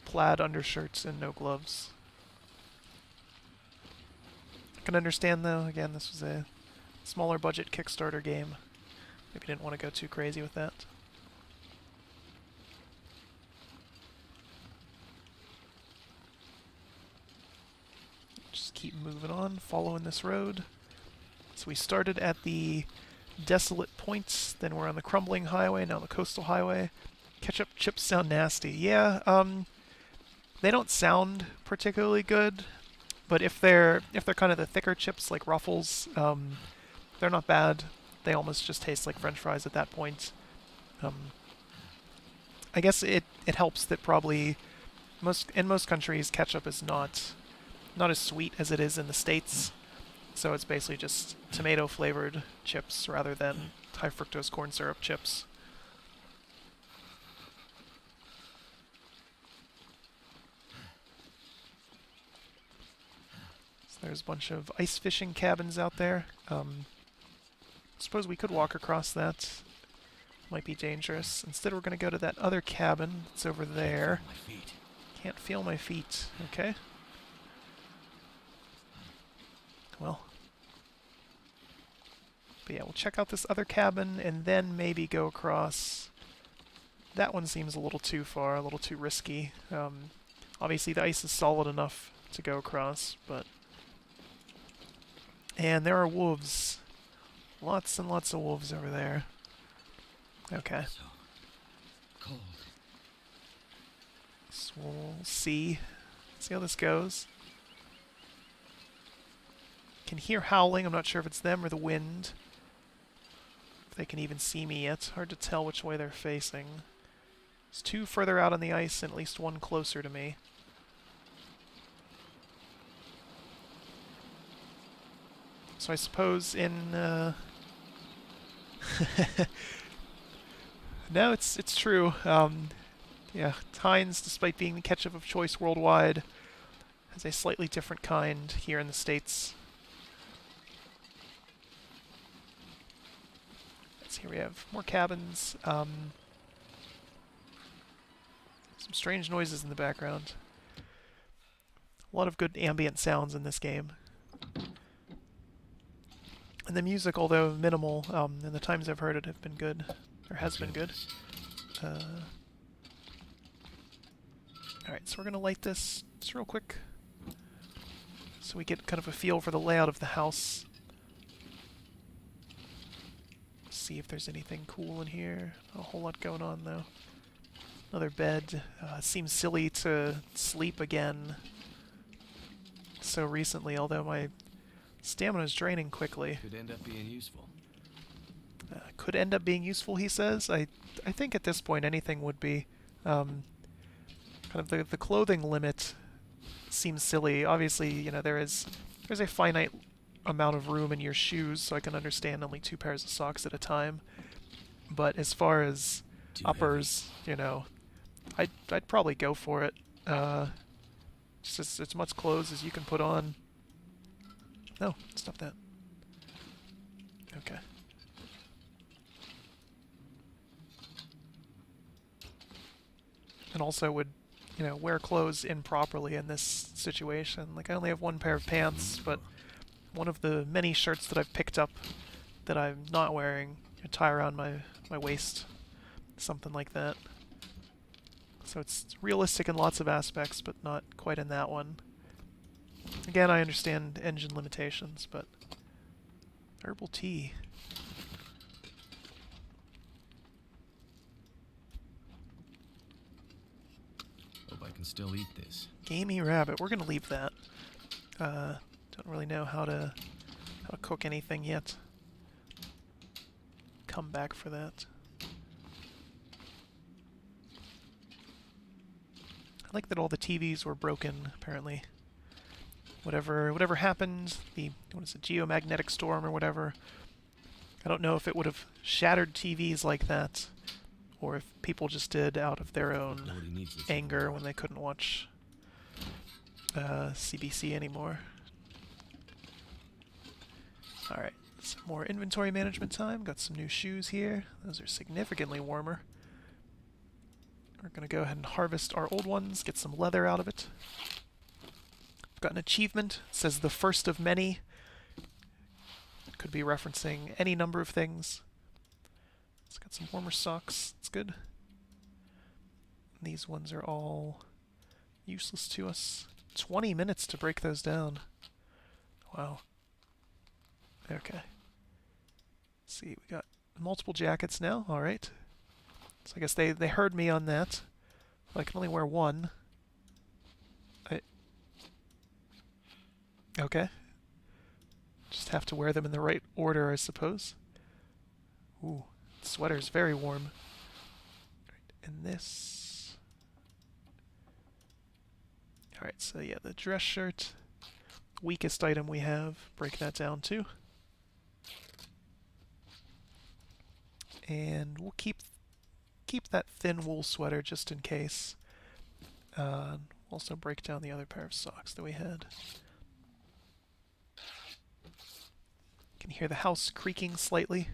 plaid undershirts, and no gloves. I can understand, though. Again, this was a smaller budget Kickstarter game. Maybe didn't want to go too crazy with that. Just keep moving on, following this road. So we started at the desolate points, then we're on the crumbling highway, now the coastal highway. Ketchup chips sound nasty. Yeah, they don't sound particularly good, but if they're kind of the thicker chips like Ruffles, they're not bad. They almost just taste like French fries at that point. I guess it helps that probably in most countries ketchup is not as sweet as it is in the States. So it's basically just tomato-flavored chips rather than high-fructose corn syrup chips. So there's a bunch of ice fishing cabins out there. I suppose we could walk across that. Might be dangerous. Instead, we're going to go to that other cabin. It's over there. Can't feel my feet. Okay. Well. But yeah, we'll check out this other cabin and then maybe go across. That one seems a little too far, a little too risky. Obviously the ice is solid enough to go across, but... And there are wolves. Lots and lots of wolves over there. Okay. So cold. We'll see how this goes. Can hear howling. I'm not sure if it's them or the wind. If they can even see me yet. Hard to tell which way they're facing. There's two further out on the ice and at least one closer to me. So I suppose in... No, it's true. Yeah, Heinz, despite being the ketchup of choice worldwide, has a slightly different kind here in the States. So here we have more cabins. Some strange noises in the background. A lot of good ambient sounds in this game. And the music, although minimal, in the times I've heard it, have been good. Or has been good. Alright, so we're going to light this just real quick. So we get kind of a feel for the layout of the house. See if there's anything cool in here. Not a whole lot going on, though. Another bed. It seems silly to sleep again so recently, although my stamina is draining quickly. Could end up being useful. Could end up being useful, he says. I think at this point anything would be. Kind of the clothing limit seems silly. Obviously, you know, there's a finite amount of room in your shoes, so I can understand only 2 pairs of socks at a time. But as far as uppers, you know, I'd probably go for it. Just as much clothes as you can put on. No, stop that. Okay. And also would, you know, wear clothes improperly in this situation. Like, I only have 1 pair of pants, but one of the many shirts that I've picked up that I'm not wearing, I tie around my waist. Something like that. So it's realistic in lots of aspects, but not quite in that one. Again, I understand engine limitations, but herbal tea. Hope I can still eat this. Gamey rabbit. We're gonna leave that. Don't really know how to cook anything yet. Come back for that. I like that all the TVs were broken, apparently. Whatever happened, what is it, geomagnetic storm or whatever, I don't know if it would have shattered TVs like that, or if people just did out of their own anger when they couldn't watch CBC anymore. Alright, some more inventory management time. Got some new shoes here. Those are significantly warmer. We're going to go ahead and harvest our old ones, get some leather out of it. Got an achievement. It says the first of many. Could be referencing any number of things. It's got some warmer socks. It's good. And these ones are all useless to us. 20 minutes to break those down. Wow. Okay. Let's see, we got multiple jackets now. All right. So I guess they heard me on that. I can only wear 1. Okay. Just have to wear them in the right order, I suppose. Ooh, the sweater's very warm. And this... Alright, so yeah, the dress shirt. Weakest item we have. Break that down too. And we'll keep that thin wool sweater just in case. Also break down the other pair of socks that we had. Can hear the house creaking slightly.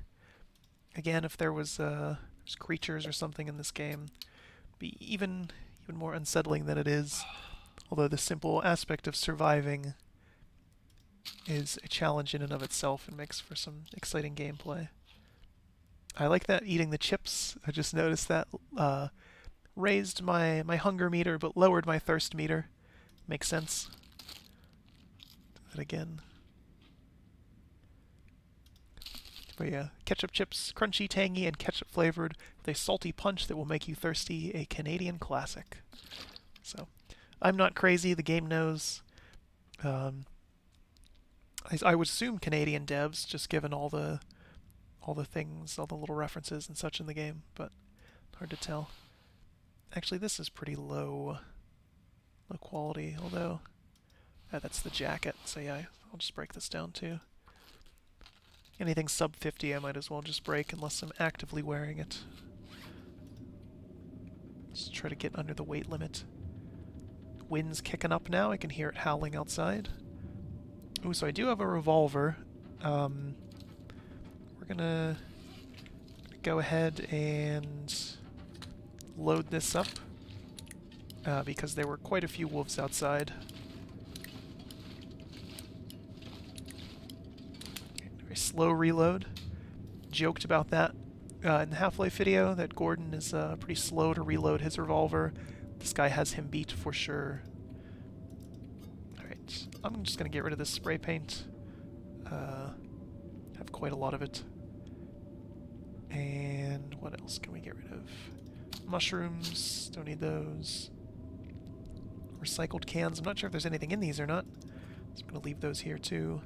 Again, if there was creatures or something in this game, it'd be even more unsettling than it is. Although the simple aspect of surviving is a challenge in and of itself and makes for some exciting gameplay. I like that eating the chips. I just noticed that raised my hunger meter but lowered my thirst meter. Makes sense. Do that again. But yeah, ketchup chips, crunchy, tangy, and ketchup flavored with a salty punch that will make you thirsty. A Canadian classic. So I'm not crazy. The game knows. I would assume Canadian devs, just given all the things, all the little references and such in the game, but hard to tell. Actually, this is pretty low quality, although that's the jacket, so yeah, I'll just break this down too. Anything sub 50 I might as well just break unless I'm actively wearing it. Just try to get under the weight limit. Wind's kicking up now, I can hear it howling outside. Ooh, so I do have a revolver. We're gonna go ahead and load this up because there were quite a few wolves outside. Very slow reload. Joked about that in the Half-Life video, that Gordon is pretty slow to reload his revolver. This guy has him beat for sure. Alright, I'm just going to get rid of this spray paint. Have quite a lot of it. And what else can we get rid of? Mushrooms, don't need those. Recycled cans, I'm not sure if there's anything in these or not. So I'm going to leave those here too.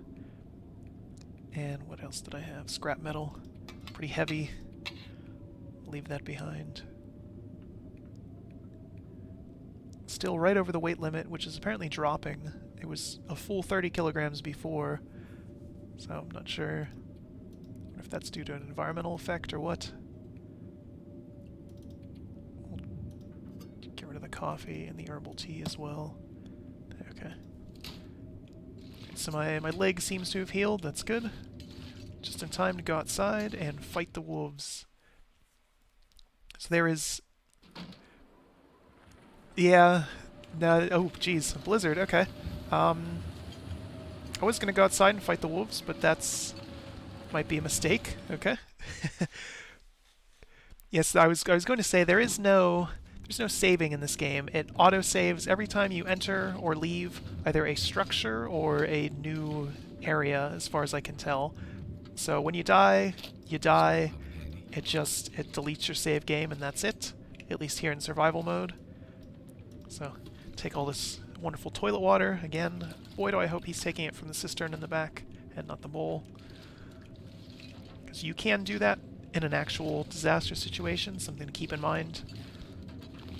And what else did I have? Scrap metal, pretty heavy. Leave that behind. Still right over the weight limit, which is apparently dropping. It was a full 30 kilograms before, so I'm not sure if that's due to an environmental effect or what. We'll get rid of the coffee and the herbal tea as well. Okay. So my leg seems to have healed, that's good. Just in time to go outside and fight the wolves. So there is... Yeah, no, oh geez, a blizzard, okay. I was going to go outside and fight the wolves, but that's... might be a mistake, okay. Yes, I was going to say there's no saving in this game. It auto-saves every time you enter or leave either a structure or a new area, as far as I can tell. So when you die, you die. It deletes your save game and that's it, at least here in survival mode. So, take all this wonderful toilet water. Again, boy do I hope he's taking it from the cistern in the back and not the bowl. Because you can do that in an actual disaster situation, something to keep in mind.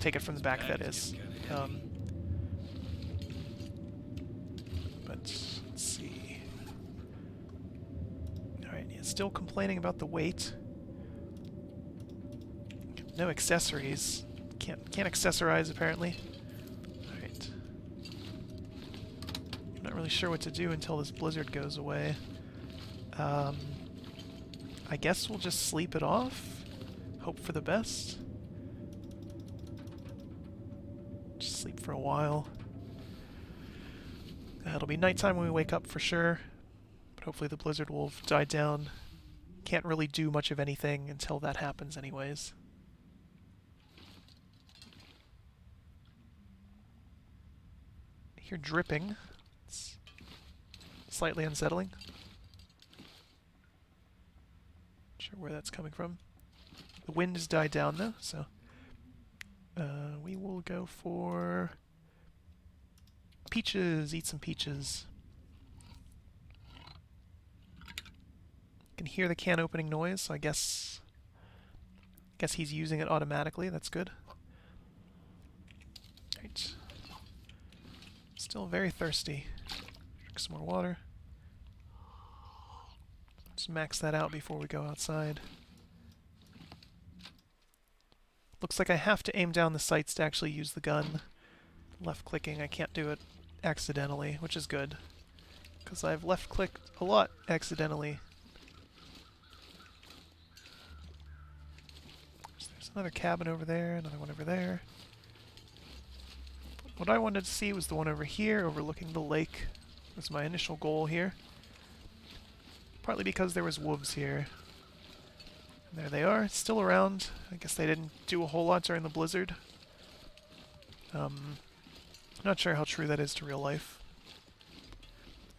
Take it from the back, that is. But, let's see. Alright, he's still complaining about the weight. No accessories. Can't accessorize, apparently. Alright. I'm not really sure what to do until this blizzard goes away. I guess we'll just sleep it off. Hope for the best. Just sleep for a while. It'll be nighttime when we wake up for sure. But hopefully the blizzard will have died down. Can't really do much of anything until that happens anyways. I hear dripping. It's slightly unsettling. Not sure where that's coming from. The wind has died down though, so we will go for peaches. Eat some peaches. Can hear the can opening noise, so I guess he's using it automatically. That's good. Right. Still very thirsty. Drink some more water. Just max that out before we go outside. Looks like I have to aim down the sights to actually use the gun. Left-clicking, I can't do it accidentally, which is good. Because I've left-clicked a lot accidentally. So there's another cabin over there, another one over there. What I wanted to see was the one over here, overlooking the lake. Was my initial goal here. Partly because there was wolves here. And there they are, still around. I guess they didn't do a whole lot during the blizzard. Not sure how true that is to real life.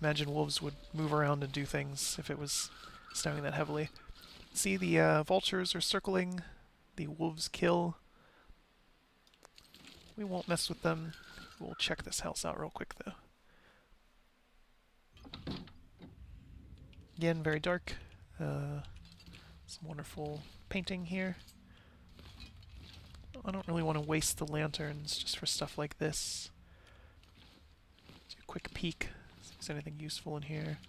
Imagine wolves would move around and do things if it was snowing that heavily. See, the vultures are circling. The wolves kill. We won't mess with them. We'll check this house out real quick, though. Again, very dark. Some wonderful painting here. I don't really want to waste the lanterns just for stuff like this. Do a quick peek, see if there's anything useful in here.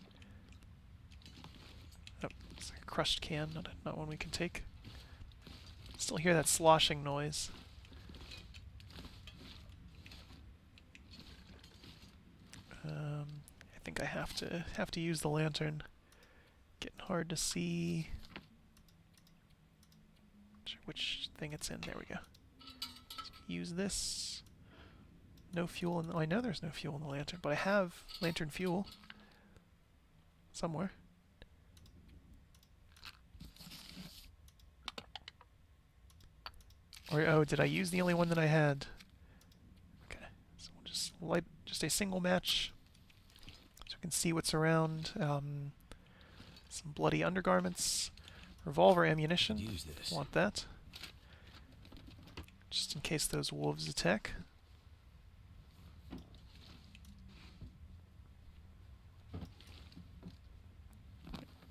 Oh, it's like a crushed can, not one we can take. Still hear that sloshing noise. I think I have to use the lantern. Getting hard to see which thing it's in. There we go. So use this. No fuel in the, oh, I know there's no fuel in the lantern, but I have lantern fuel somewhere. Or oh, did I use the only one that I had? Okay, so we'll just light just a single match so we can see what's around. Some bloody undergarments, revolver ammunition. Use this. Want that. Just in case those wolves attack.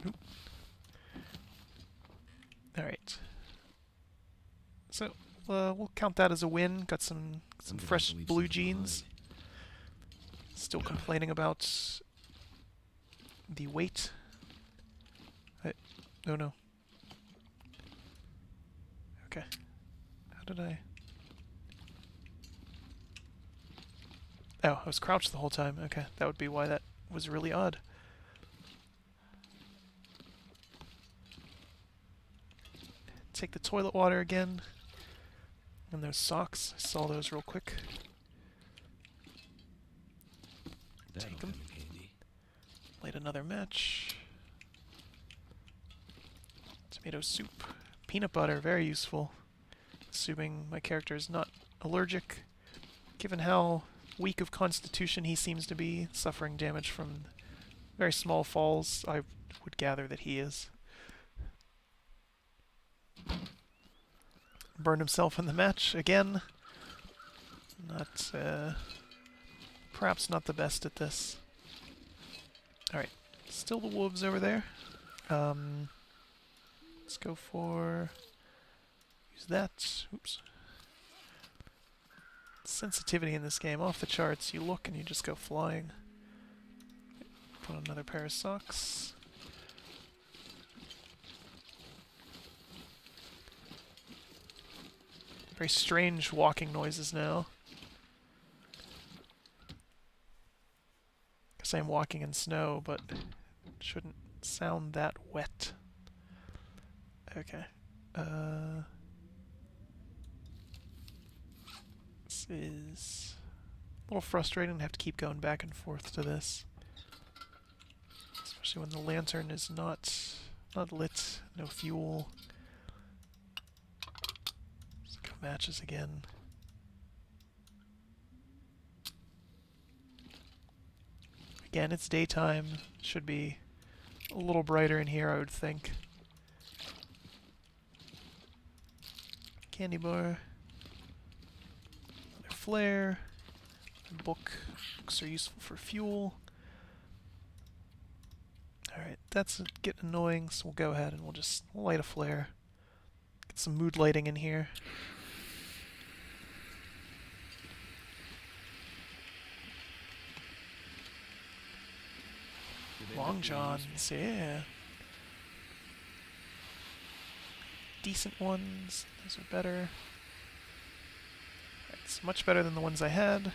Oop. Alright. So, we'll count that as a win. Got some fresh blue jeans. Still complaining about the weight. Oh no. Okay. How did I... Oh, I was crouched the whole time. Okay, that would be why that was really odd. Take the toilet water again. And those socks. I saw those real quick. Take them. Light another match. Tomato soup. Peanut butter, very useful. Assuming my character is not allergic. Given how weak of constitution he seems to be, suffering damage from very small falls, I would gather that he is. Burned himself in the match again. Not, perhaps not the best at this. Alright, still the wolves over there. Let's go for... use that. Oops. Sensitivity in this game, off the charts. You look and you just go flying. Put on another pair of socks. Very strange walking noises now. Guess I'm walking in snow, but it shouldn't sound that wet. Okay. This is a little frustrating to have to keep going back and forth to this. Especially when the lantern is not lit, no fuel. Let's go matches again. Again, it's daytime. Should be a little brighter in here, I would think. Candy bar. Another flare. A book. Books are useful for fuel. Alright, that's getting annoying, so we'll go ahead and we'll just light a flare. Get some mood lighting in here. Long johns, yeah. Decent ones, those are better. It's much better than the ones I had.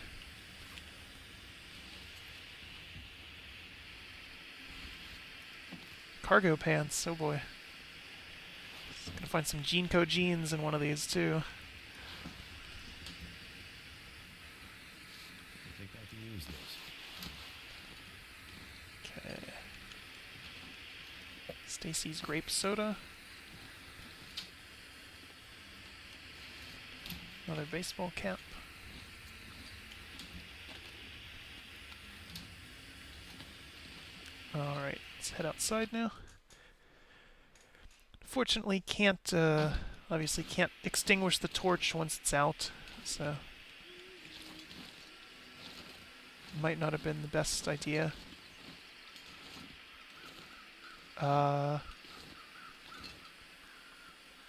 Cargo pants, oh boy. Gonna find some Jeanco jeans in one of these too. I think I can use this. Okay. Stacy's grape soda. Another baseball cap. Alright, let's head outside now. Fortunately, obviously can't extinguish the torch once it's out, so might not have been the best idea.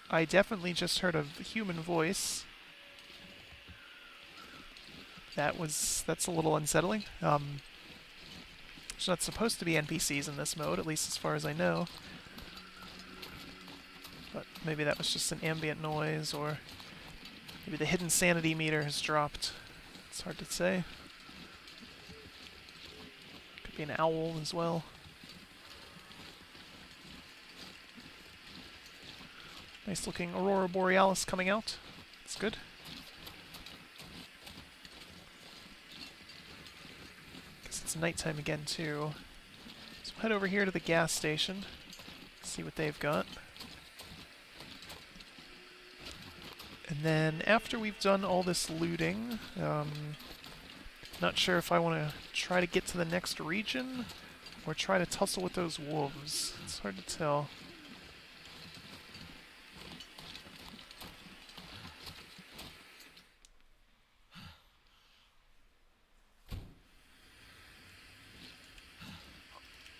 I definitely just heard a human voice. That's a little unsettling. There's not supposed to be NPCs in this mode, at least as far as I know. But maybe that was just an ambient noise, or maybe the hidden sanity meter has dropped. It's hard to say. Could be an owl as well. Nice looking Aurora Borealis coming out. It's good. Guess it's nighttime again too. So we'll head over here to the gas station. See what they've got. And then after we've done all this looting, not sure if I want to try to get to the next region or try to tussle with those wolves. It's hard to tell.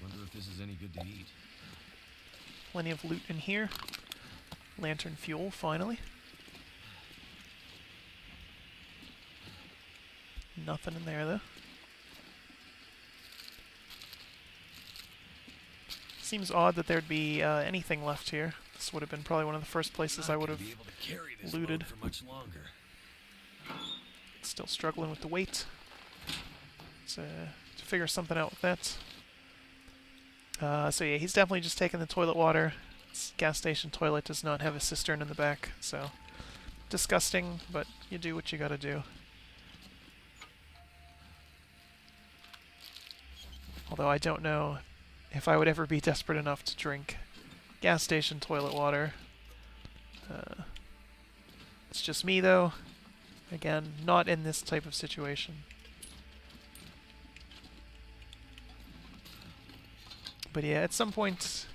Wonder if this is any good to eat. Plenty of loot in here. Lantern fuel, finally. Nothing in there, though. Seems odd that there'd be anything left here. This would have been probably one of the first places I would have looted. For much longer. Still struggling with the weight. To figure something out with that. So yeah, he's definitely just taking the toilet water. This gas station toilet does not have a cistern in the back, so disgusting, but you do what you gotta do. Although I don't know if I would ever be desperate enough to drink gas station toilet water. It's just me, though. Again, not in this type of situation. But yeah, at some point,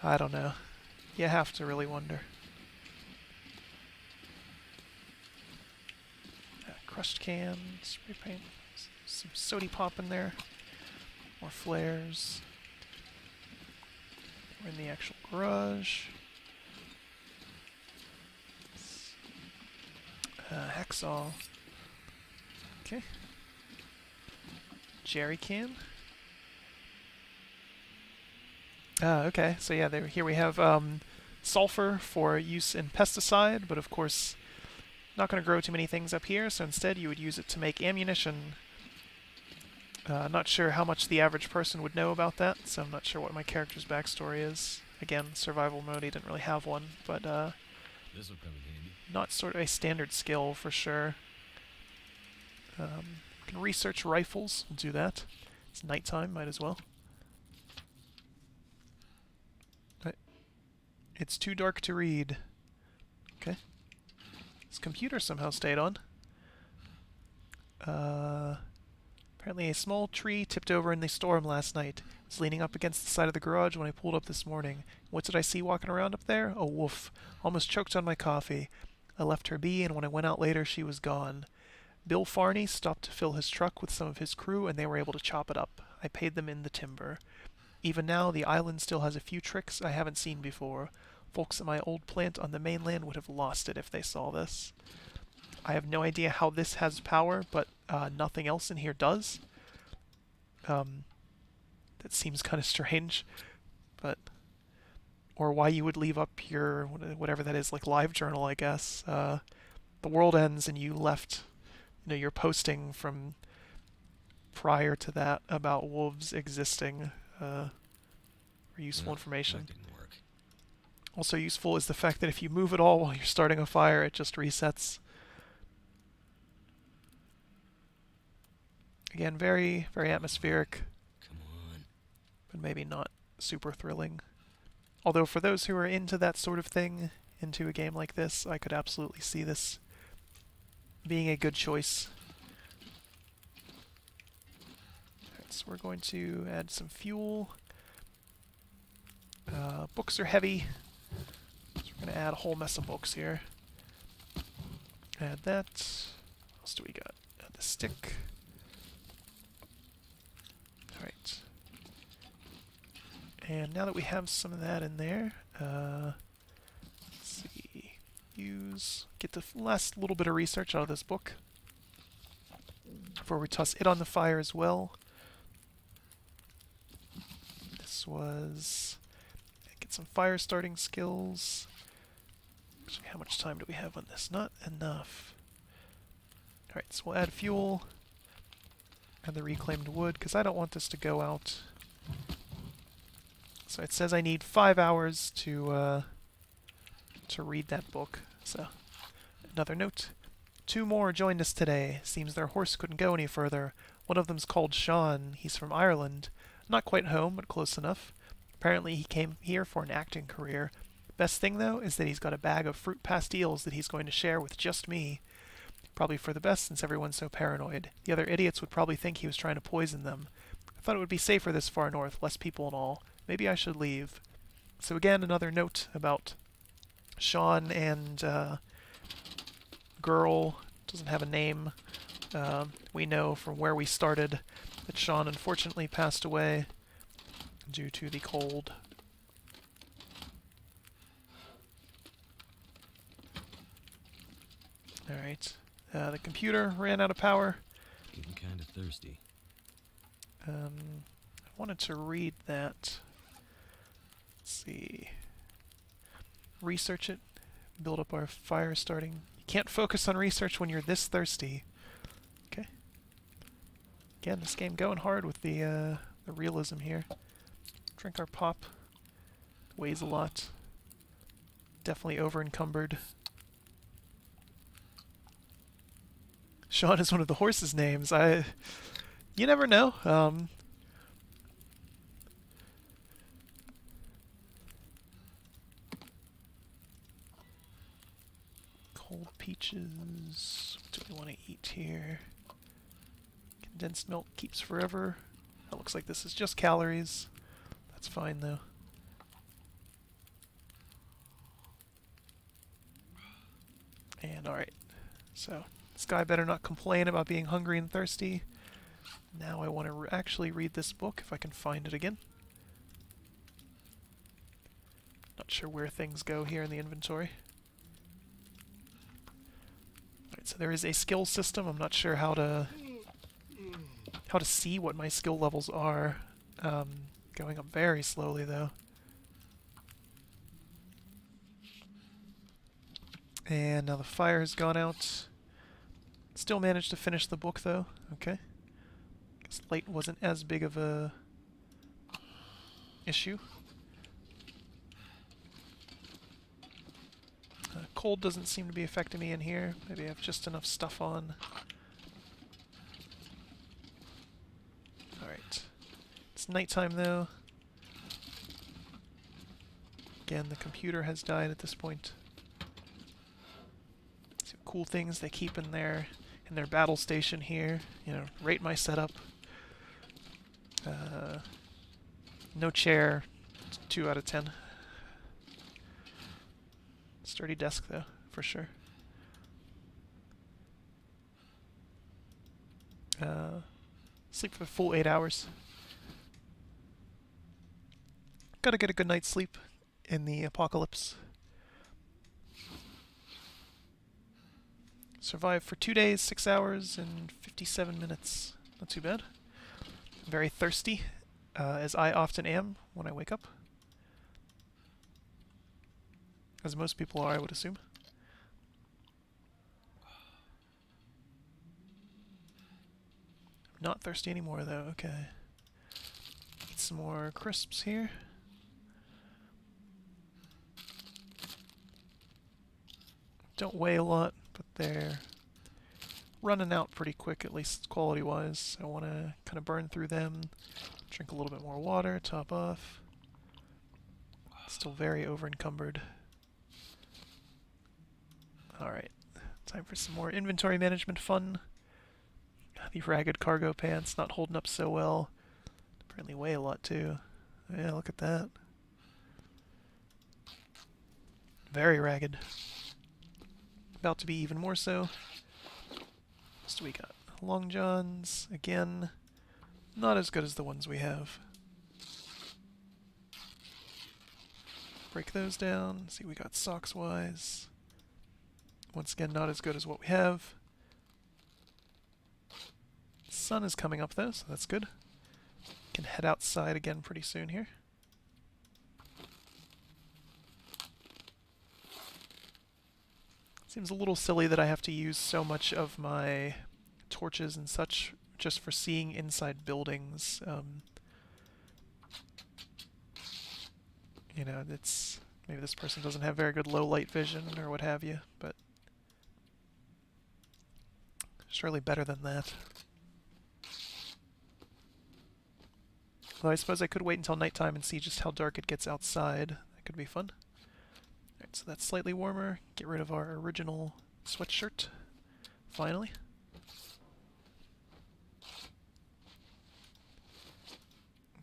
I don't know. You have to really wonder. Crushed can, spray paint, some sody pop in there. More flares. We're in the actual garage. Hacksaw. Okay. Jerry can. Okay, so yeah, here we have sulfur for use in pesticide, but of course not going to grow too many things up here, so instead you would use it to make ammunition. Not sure how much the average person would know about that, so I'm not sure what my character's backstory is. Again, survival mode, he didn't really have one, but This'll come in handy. not sort of a standard skill for sure. We can research rifles, we'll do that. It's nighttime, might as well. It's too dark to read. Okay. This computer somehow stayed on. Apparently a small tree tipped over in the storm last night. It was leaning up against the side of the garage when I pulled up this morning. What did I see walking around up there? A wolf. Almost choked on my coffee. I left her be, and when I went out later, she was gone. Bill Farney stopped to fill his truck with some of his crew, and they were able to chop it up. I paid them in the timber. Even now, the island still has a few tricks I haven't seen before. Folks at my old plant on the mainland would have lost it if they saw this. I have no idea how this has power, but nothing else in here does. That seems kind of strange, but... Or why you would leave up your, whatever that is, like live journal, I guess. The world ends and you left, your posting from prior to that about wolves existing, or useful information. That didn't work. Also useful is the fact that if you move at all while you're starting a fire, it just resets. Again, very, very atmospheric. Come on. But maybe not super thrilling. Although for those who are into that sort of thing, into a game like this, I could absolutely see this being a good choice. Alright, so we're going to add some fuel. Books are heavy, so we're going to add a whole mess of books here. Add that. What else do we got? Add the stick. And now that we have some of that in there, let's see, get the last little bit of research out of this book before we toss it on the fire as well. This was, get some fire starting skills. Actually, how much time do we have on this? Not enough. Alright, so we'll add fuel and the reclaimed wood, because I don't want this to go out. So it says I need 5 hours to read that book. So, another note. 2 more joined us today. Seems their horse couldn't go any further. One of them's called Sean. He's from Ireland. Not quite home, but close enough. Apparently he came here for an acting career. Best thing, though, is that he's got a bag of fruit pastilles that he's going to share with just me. Probably for the best, since everyone's so paranoid. The other idiots would probably think he was trying to poison them. I thought it would be safer this far north, less people and all. Maybe I should leave. So again, another note about Sean and girl. Doesn't have a name. We know from where we started that Sean unfortunately passed away due to the cold. Alright. The computer ran out of power. Getting kind of thirsty. I wanted to read that. Let's see. Research it. Build up our fire starting. You can't focus on research when you're this thirsty. Okay. Again, this game going hard with the realism here. Drink our pop. Weighs a lot. Definitely over encumbered. Sean is one of the horse's names. You never know. Cold peaches. What do we want to eat here? Condensed milk keeps forever. That looks like this is just calories. That's fine though. And alright. So, this guy better not complain about being hungry and thirsty. Now I want to actually read this book, if I can find it again. Not sure where things go here in the inventory. Alright, so there is a skill system. I'm not sure how to see what my skill levels are. Going up very slowly, though. And now the fire has gone out. Still managed to finish the book, though. Okay. Guess light wasn't as big of a issue. Cold doesn't seem to be affecting me in here. Maybe I have just enough stuff on. Alright. It's nighttime, though. Again, the computer has died at this point. See what cool things they keep in their battle station here. You know, rate my setup. No chair. 2 out of 10. Sturdy desk, though, for sure. Sleep for the full 8 hours. Gotta get a good night's sleep in the apocalypse. Survived for 2 days, 6 hours, and 57 minutes. Not too bad. Very thirsty, as I often am when I wake up. As most people are, I would assume. Not thirsty anymore, though. Okay. Eat some more crisps here. Don't weigh a lot, but they're running out pretty quick, at least quality-wise. I want to kind of burn through them. Drink a little bit more water, top off. Still very over-encumbered. Alright, time for some more inventory management fun. The ragged cargo pants not holding up so well. Apparently weigh a lot too. Yeah, look at that. Very ragged. About to be even more so. What do we got? Long johns, again. Not as good as the ones we have. break those down. See, we got socks-wise. Once again, not as good as what we have. Sun is coming up though, so that's good. Can head outside again pretty soon here. Seems a little silly that I have to use so much of my torches and such just for seeing inside buildings. You know, it's maybe this person doesn't have very good low light vision or what have you, but surely better than that. Though I suppose I could wait until nighttime and see just how dark it gets outside. That could be fun. Alright, so that's slightly warmer. Get rid of our original sweatshirt. Finally.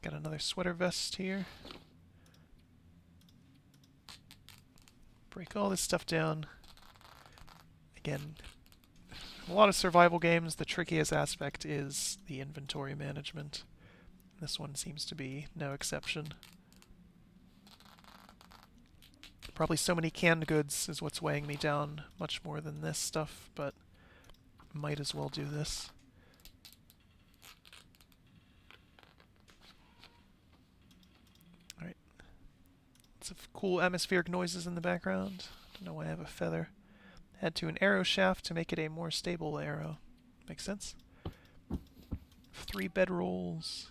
Got another sweater vest here. Break all this stuff down. Again, a lot of survival games, the trickiest aspect is the inventory management. This one seems to be no exception. Probably so many canned goods is what's weighing me down much more than this stuff, but might as well do this. Alright. Lots of cool atmospheric noises in the background. Don't know why I have a feather. Add to an arrow shaft to make it a more stable arrow. Makes sense. 3 bedrolls.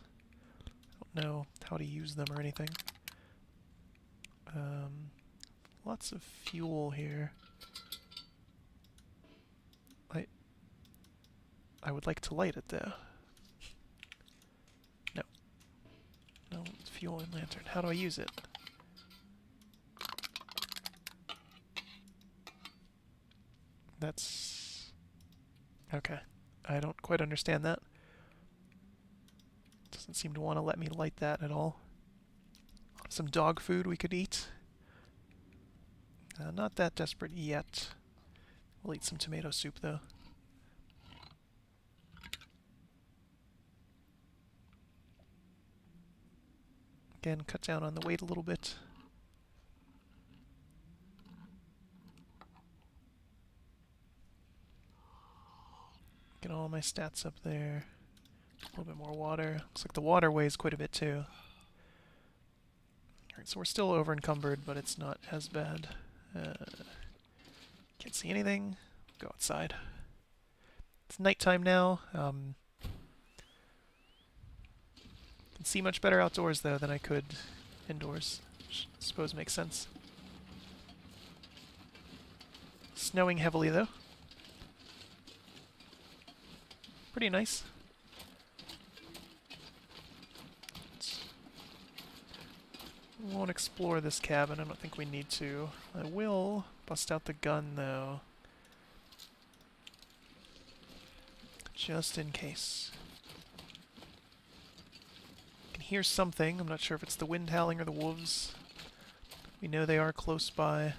Don't know how to use them or anything. Lots of fuel here. I would like to light it though. No. No, it's fuel and lantern. How do I use it? That's... okay. I don't quite understand that. Doesn't seem to want to let me light that at all. Some dog food we could eat. Not that desperate yet. We'll eat some tomato soup though. Again, cut down on the weight a little bit. Get all my stats up there. A little bit more water. Looks like the water weighs quite a bit too. Alright, so we're still over encumbered, but it's not as bad. Can't see anything. Go outside. It's nighttime now. Can see much better outdoors though than I could indoors, which I suppose makes sense. Snowing heavily though. Pretty nice. We won't explore this cabin, I don't think we need to. I will bust out the gun though. Just in case. I can hear something, I'm not sure if it's the wind howling or the wolves. We know they are close by.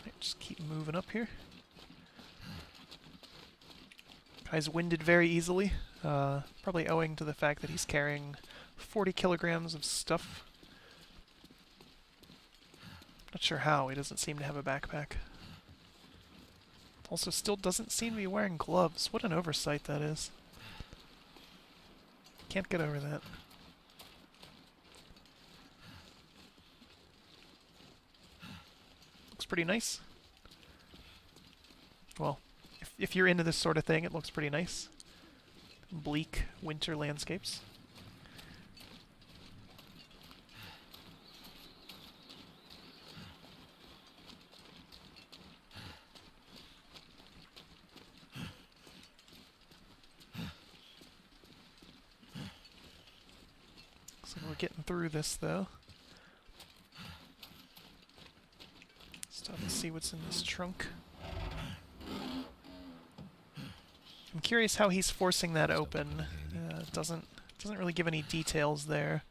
Right, just keep moving up here. Guy's winded very easily, probably owing to the fact that he's carrying 40 kilograms of stuff. Not sure how, he doesn't seem to have a backpack. Also still doesn't seem to be wearing gloves. What an oversight that is. Can't get over that. Looks pretty nice. Well, if you're into this sort of thing, it looks pretty nice. Bleak winter landscapes. So we're getting through this though. Stop and see what's in this trunk. I'm curious how he's forcing that open. Doesn't really give any details there.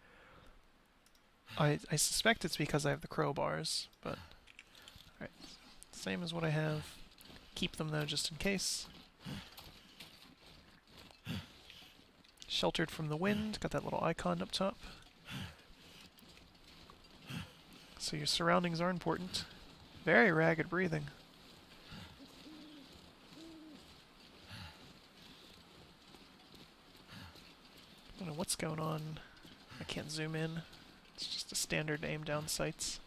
I suspect it's because I have the crowbars, but alright. Same as what I have. Keep them though just in case. Sheltered from the wind. Got that little icon up top. So your surroundings are important. Very ragged breathing. I don't know what's going on. I can't zoom in. It's just a standard aim down sights.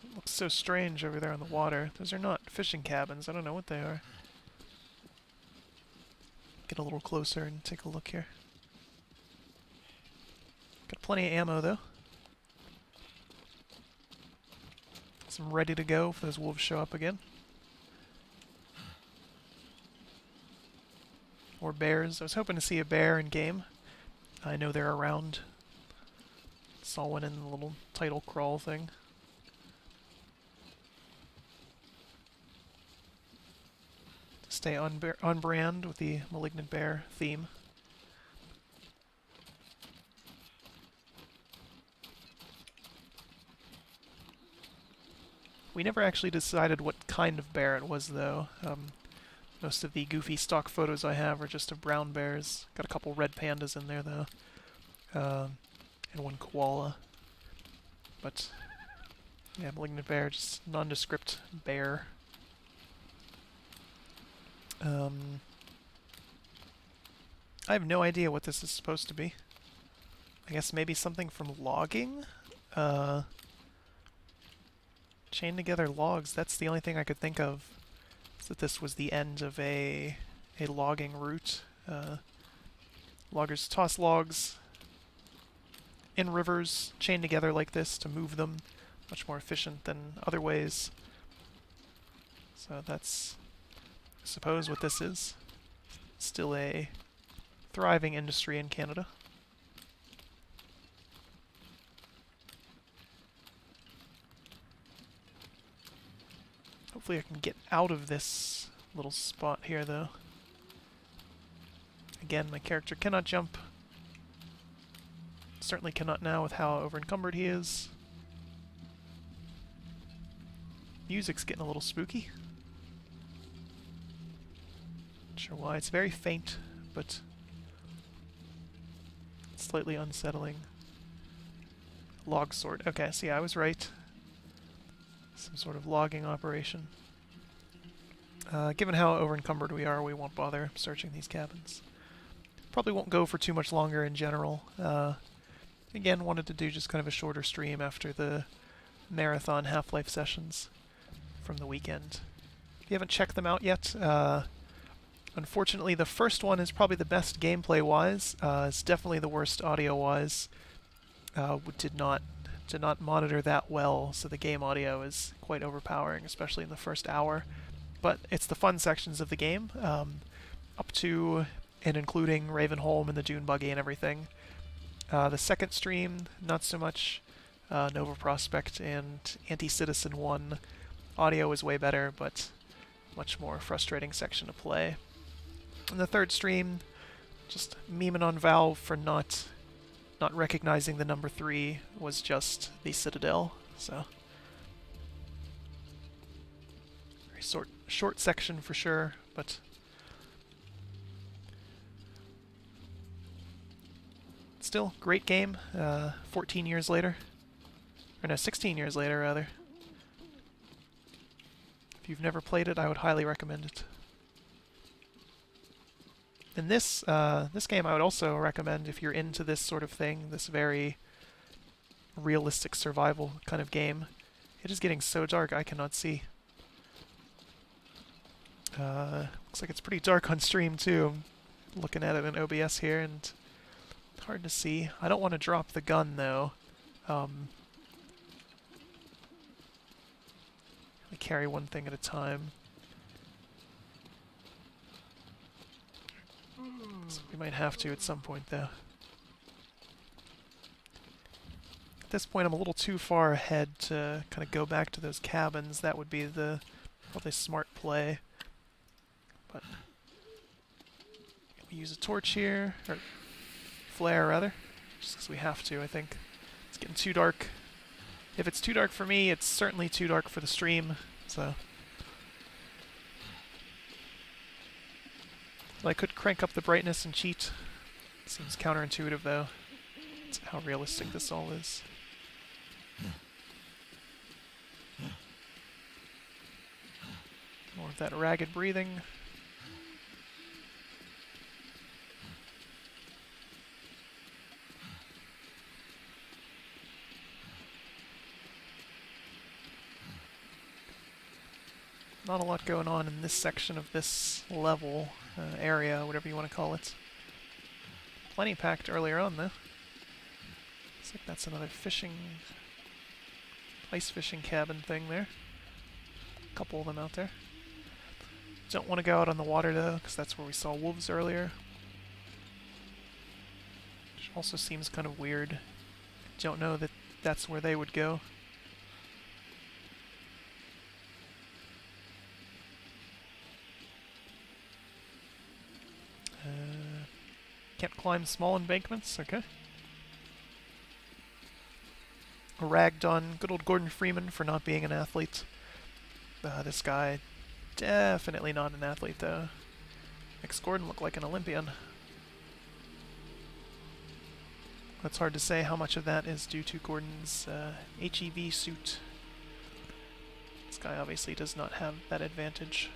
It looks so strange over there on the water. Those are not fishing cabins. I don't know what they are. Get a little closer and take a look here. Got plenty of ammo though. Some ready to go if those wolves show up again. Or bears. I was hoping to see a bear in game. I know they're around. Saw one in the little title crawl thing. To stay on brand with the Malignant Bear theme. We never actually decided what kind of bear it was, though. Most of the goofy stock photos I have are just of brown bears. Got a couple red pandas in there, though. And one koala. But, yeah, Malignant Bear, just nondescript bear. I have no idea what this is supposed to be. I guess maybe something from logging? Chain together logs, that's the only thing I could think of. Is that this was the end of a logging route. Loggers toss logs in rivers, chained together like this to move them. Much more efficient than other ways. So that's, I suppose, what this is. Still a thriving industry in Canada. Hopefully I can get out of this little spot here, though. Again, my character cannot jump. Certainly cannot now with how over-encumbered he is. Music's getting a little spooky. Not sure why. It's very faint, but slightly unsettling. Log sort. Okay, see, I was right. Some sort of logging operation. Given how over-encumbered we are, we won't bother searching these cabins. Probably won't go for too much longer in general. Again, wanted to do just kind of a shorter stream after the marathon Half-Life sessions from the weekend. If you haven't checked them out yet, unfortunately the first one is probably the best gameplay-wise. It's definitely the worst audio-wise. Did not monitor that well, so the game audio is quite overpowering, especially in the first hour. But it's the fun sections of the game, up to and including Ravenholm and the Dune Buggy and everything. The second stream, not so much. Nova Prospect and Anti-Citizen 1 audio is way better, but much more frustrating section to play. And the third stream, just memeing on Valve for not recognizing the number 3 was just the Citadel, so very short section for sure, but still great game. 14 years later, or no, 16 years later rather. If you've never played it, I would highly recommend it. And this game I would also recommend if you're into this sort of thing, this very realistic survival kind of game. It is getting so dark I cannot see. Looks like it's pretty dark on stream too. I'm looking at it in OBS here and hard to see. I don't want to drop the gun though. I carry one thing at a time. So we might have to at some point, though. At this point, I'm a little too far ahead to kind of go back to those cabins. That would be the probably smart play. But we use a torch here, or flare rather, just because we have to. I think it's getting too dark. If it's too dark for me, it's certainly too dark for the stream. So. I could crank up the brightness and cheat. Seems counterintuitive though. It's how realistic this all is. More of that ragged breathing. Not a lot going on in this section of this level, area, whatever you want to call it. Plenty packed earlier on, though. Looks like that's another ice fishing cabin thing there. A couple of them out there. Don't want to go out on the water, though, because that's where we saw wolves earlier. Which also seems kind of weird. Don't know that that's where they would go. Can't climb small embankments, okay. Ragged on good old Gordon Freeman for not being an athlete. This guy, definitely not an athlete though. Makes Gordon look like an Olympian. It's hard to say how much of that is due to Gordon's HEV suit. This guy obviously does not have that advantage.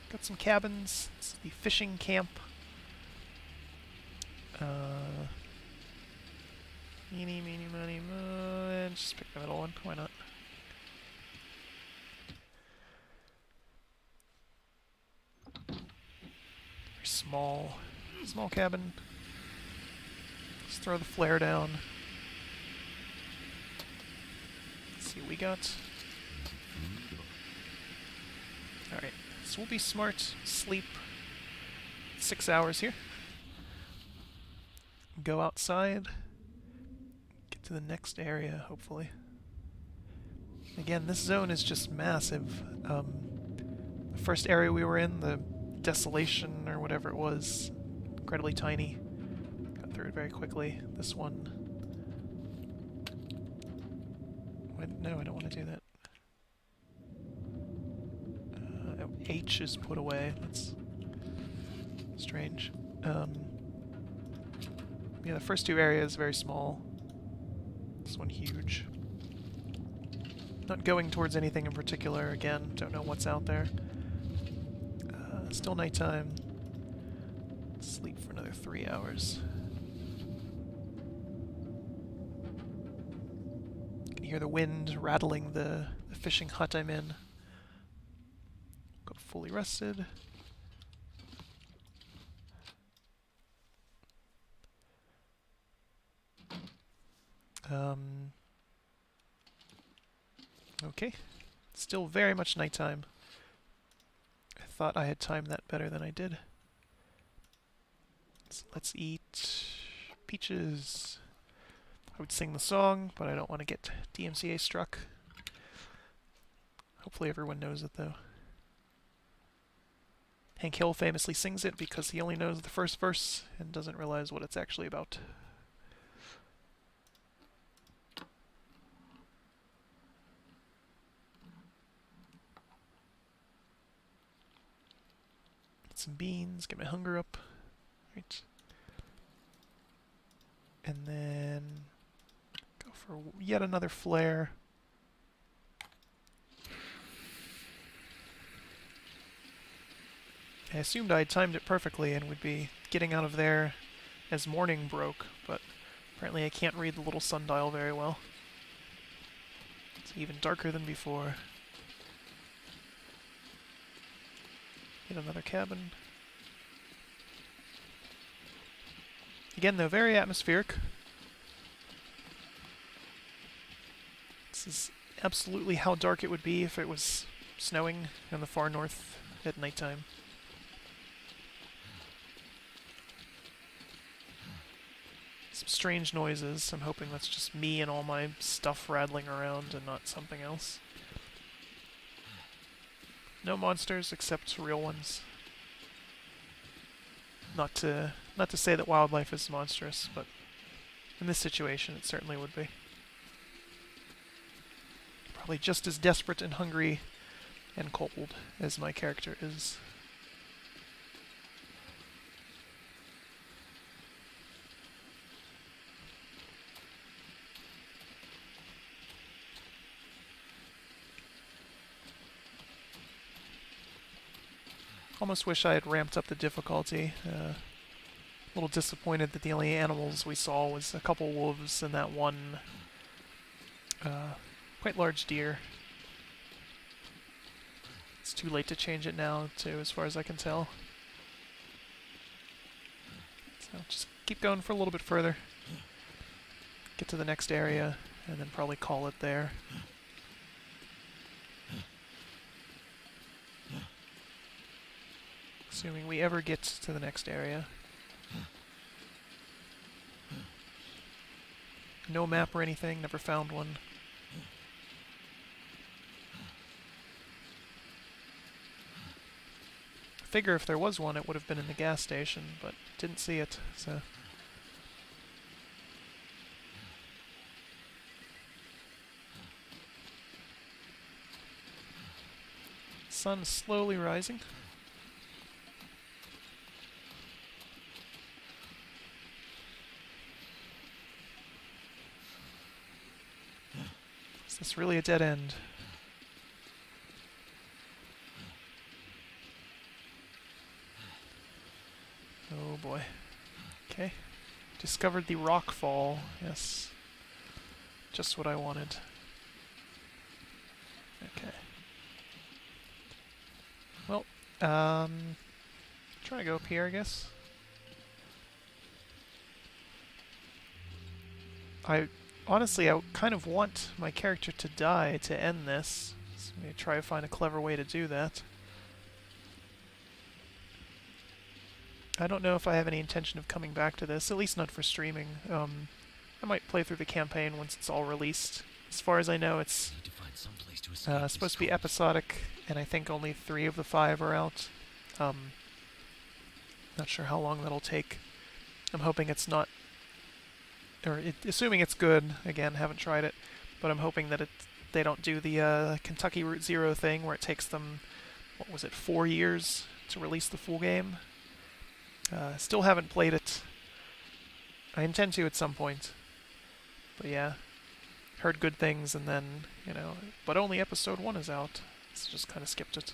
Got some cabins. It's the fishing camp. Meeny, meeny, money, mo. Just pick the middle one. Why not? Very small cabin. Let's throw the flare down. Let's see what we got. Alright. So we'll be smart, sleep 6 hours here. Go outside. Get to the next area, hopefully. Again, this zone is just massive. The first area we were in, the Desolation or whatever it was, incredibly tiny. Got through it very quickly. This one... No, I don't want to do that. H is put away. That's strange. Yeah, the first two areas very small. This one huge. Not going towards anything in particular. Again, don't know what's out there. Still nighttime. Sleep for another 3 hours. You can hear the wind rattling the fishing hut I'm in. Got fully rested. Okay. Still very much nighttime. I thought I had timed that better than I did. So let's eat peaches. I would sing the song, but I don't want to get DMCA struck. Hopefully everyone knows it, though. Hank Hill famously sings it because he only knows the first verse and doesn't realize what it's actually about. Get some beans, get my hunger up. Right. And then go for yet another flare. I assumed I had timed it perfectly and would be getting out of there as morning broke, but apparently I can't read the little sundial very well. It's even darker than before. Get another cabin. Again, though, very atmospheric. This is absolutely how dark it would be if it was snowing in the far north at nighttime. Some strange noises. I'm hoping that's just me and all my stuff rattling around and not something else. No monsters except real ones. Not to say that wildlife is monstrous, but in this situation it certainly would be. Probably just as desperate and hungry and cold as my character is. Almost wish I had ramped up the difficulty. A little disappointed that the only animals we saw was a couple wolves and that one quite large deer. It's too late to change it now, too, as far as I can tell. So just keep going for a little bit further. Get to the next area, and then probably call it there. Assuming we ever get to the next area. No map or anything, never found one. I figure if there was one, it would have been in the gas station, but didn't see it, so... Sun is slowly rising. Is this really a dead end? Oh boy. Okay. Discovered the rock fall. Yes. Just what I wanted. Okay. Well, try to go up here, I guess. Honestly, I kind of want my character to die to end this. So I'm going to try to find a clever way to do that. I don't know if I have any intention of coming back to this, at least not for streaming. I might play through the campaign once it's all released. As far as I know, it's supposed to be episodic, and I think only 3 of the 5 are out. Not sure how long that'll take. I'm hoping it's not... assuming it's good, again, haven't tried it, but I'm hoping that they don't do the Kentucky Route Zero thing where it takes them, what was it, 4 years to release the full game. Still haven't played it. I intend to at some point. But yeah, heard good things and then, you know, but only episode 1 is out, so just kind of skipped it.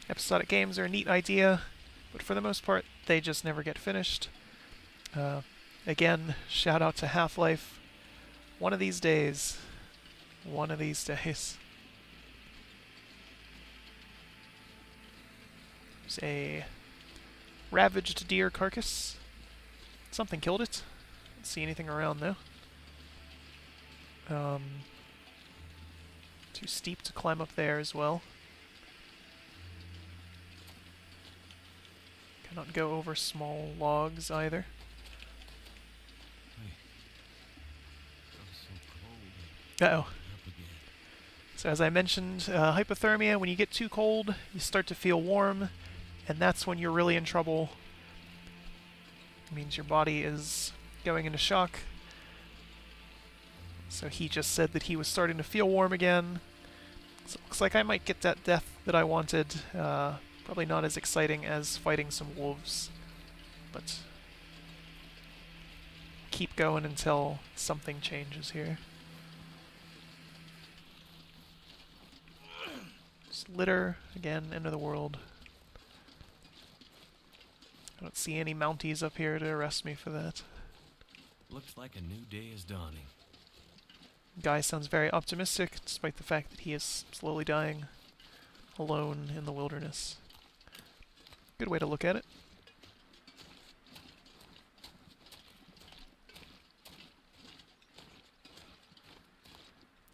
Episodic games are a neat idea, but for the most part, they just never get finished. Again, shout out to Half-Life. One of these days. One of these days. There's a ravaged deer carcass. Something killed it. Don't see anything around though. Too steep to climb up there as well. Cannot go over small logs either. Uh-oh. So as I mentioned, hypothermia, when you get too cold, you start to feel warm, and that's when you're really in trouble. It means your body is going into shock. So he just said that he was starting to feel warm again. So it looks like I might get that death that I wanted. Probably not as exciting as fighting some wolves, but keep going until something changes here. Just litter, again, end of the world. I don't see any Mounties up here to arrest me for that. Looks like a new day is dawning. Guy sounds very optimistic, despite the fact that he is slowly dying alone in the wilderness. Good way to look at it.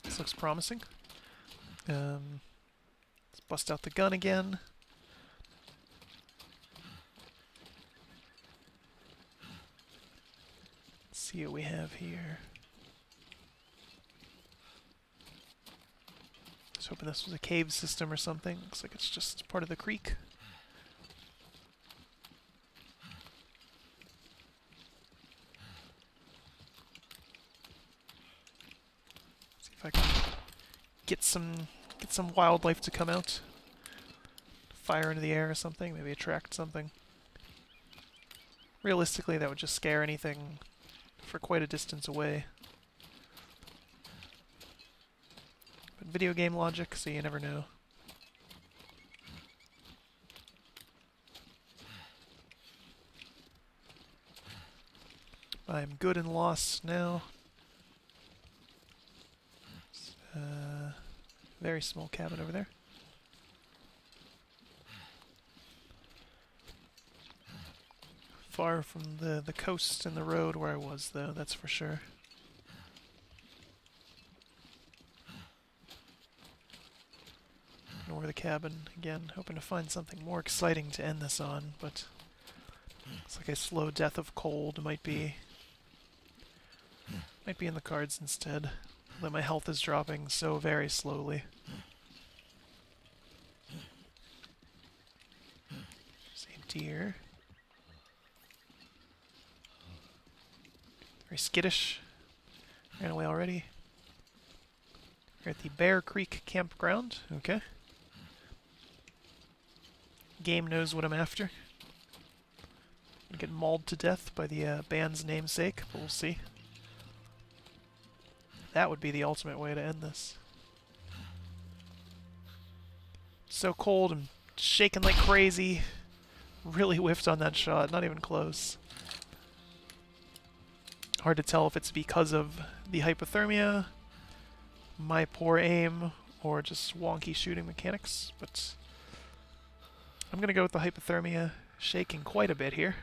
This looks promising. Let's bust out the gun again. Let's see what we have here. I was hoping this was a cave system or something. Looks like it's just part of the creek. See if I can get some wildlife to come out. Fire into the air or something, maybe attract something. Realistically, that would just scare anything for quite a distance away. But video game logic, so you never know. I'm good and lost now. Very small cabin over there. Far from the coast and the road where I was, though, that's for sure. Nor the cabin. Again, hoping to find something more exciting to end this on, but it's like a slow death of cold might be in the cards instead. Although my health is dropping so very slowly. There's a deer. Very skittish. Ran away already. We're at the Bear Creek campground. Okay. Game knows what I'm after. I'm gonna get mauled to death by the band's namesake, but we'll see. That would be the ultimate way to end this. So cold and shaking like crazy. Really whiffed on that shot, not even close. Hard to tell if it's because of the hypothermia, my poor aim, or just wonky shooting mechanics, but I'm gonna go with the hypothermia, shaking quite a bit here.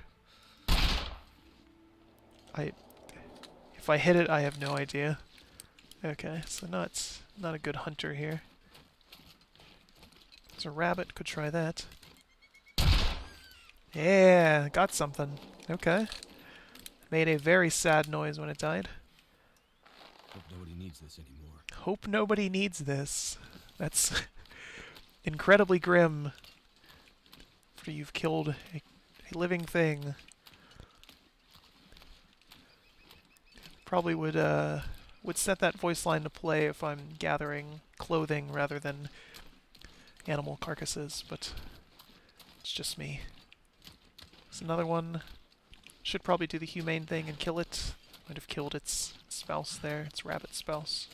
If I hit it, I have no idea. Okay, so not a good hunter here. There's a rabbit, could try that. Yeah, got something. Okay. Made a very sad noise when it died. Hope nobody needs this anymore. Hope nobody needs this. That's incredibly grim. For you've killed a living thing. Probably would set that voice line to play if I'm gathering clothing rather than animal carcasses, but it's just me. There's another one. Should probably do the humane thing and kill it. Might have killed its spouse there, its rabbit spouse.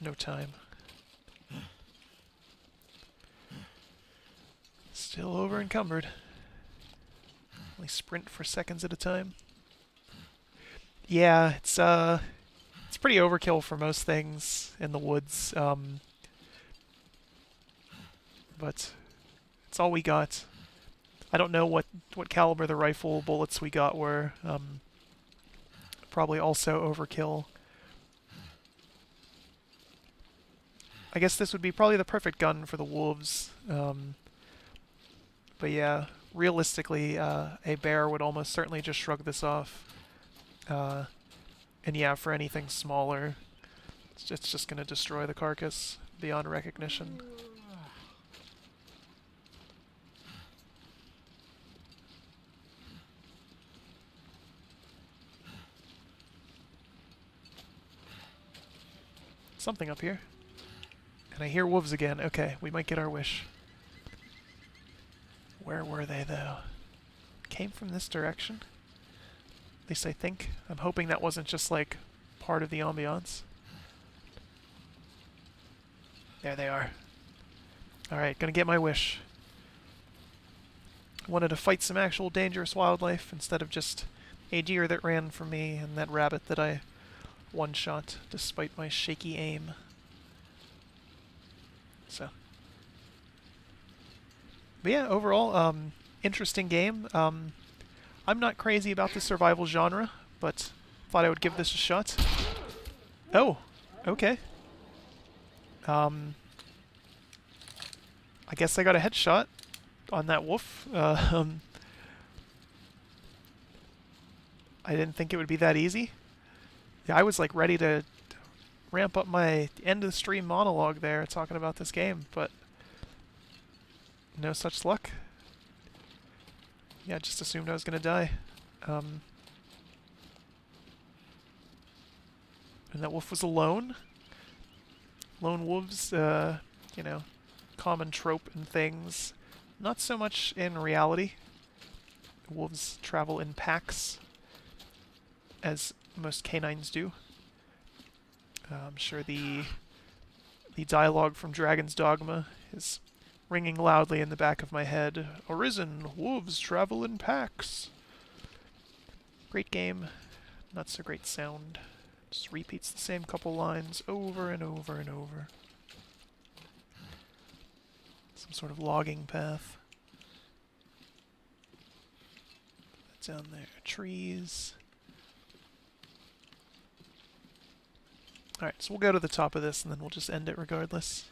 No time. Still over encumbered. Only sprint for seconds at a time. Yeah, it's pretty overkill for most things in the woods. But it's all we got. I don't know what caliber the rifle bullets we got were. Probably also overkill. I guess this would be probably the perfect gun for the wolves. But yeah, realistically, a bear would almost certainly just shrug this off. And yeah, for anything smaller, it's just going to destroy the carcass beyond recognition. Something up here. And I hear wolves again. Okay, we might get our wish. Where were they, though? Came from this direction? At least I think. I'm hoping that wasn't just, like, part of the ambiance. There they are. Alright, gonna get my wish. Wanted to fight some actual dangerous wildlife instead of just a deer that ran from me and that rabbit that I one-shot despite my shaky aim. So. But yeah, overall, interesting game. I'm not crazy about the survival genre, but thought I would give this a shot. Oh, okay. I guess I got a headshot on that wolf. I didn't think it would be that easy. Yeah, I was like ready to ramp up my end of the stream monologue there talking about this game, but no such luck. Yeah, just assumed I was gonna die. And that wolf was alone. Lone wolves, you know, common trope in things. Not so much in reality. Wolves travel in packs, as most canines do. I'm sure the dialogue from Dragon's Dogma is ringing loudly in the back of my head. Arisen, wolves travel in packs. Great game, not so great sound. Just repeats the same couple lines over and over and over. Some sort of logging path. Down there, trees. Alright, so we'll go to the top of this and then we'll just end it regardless.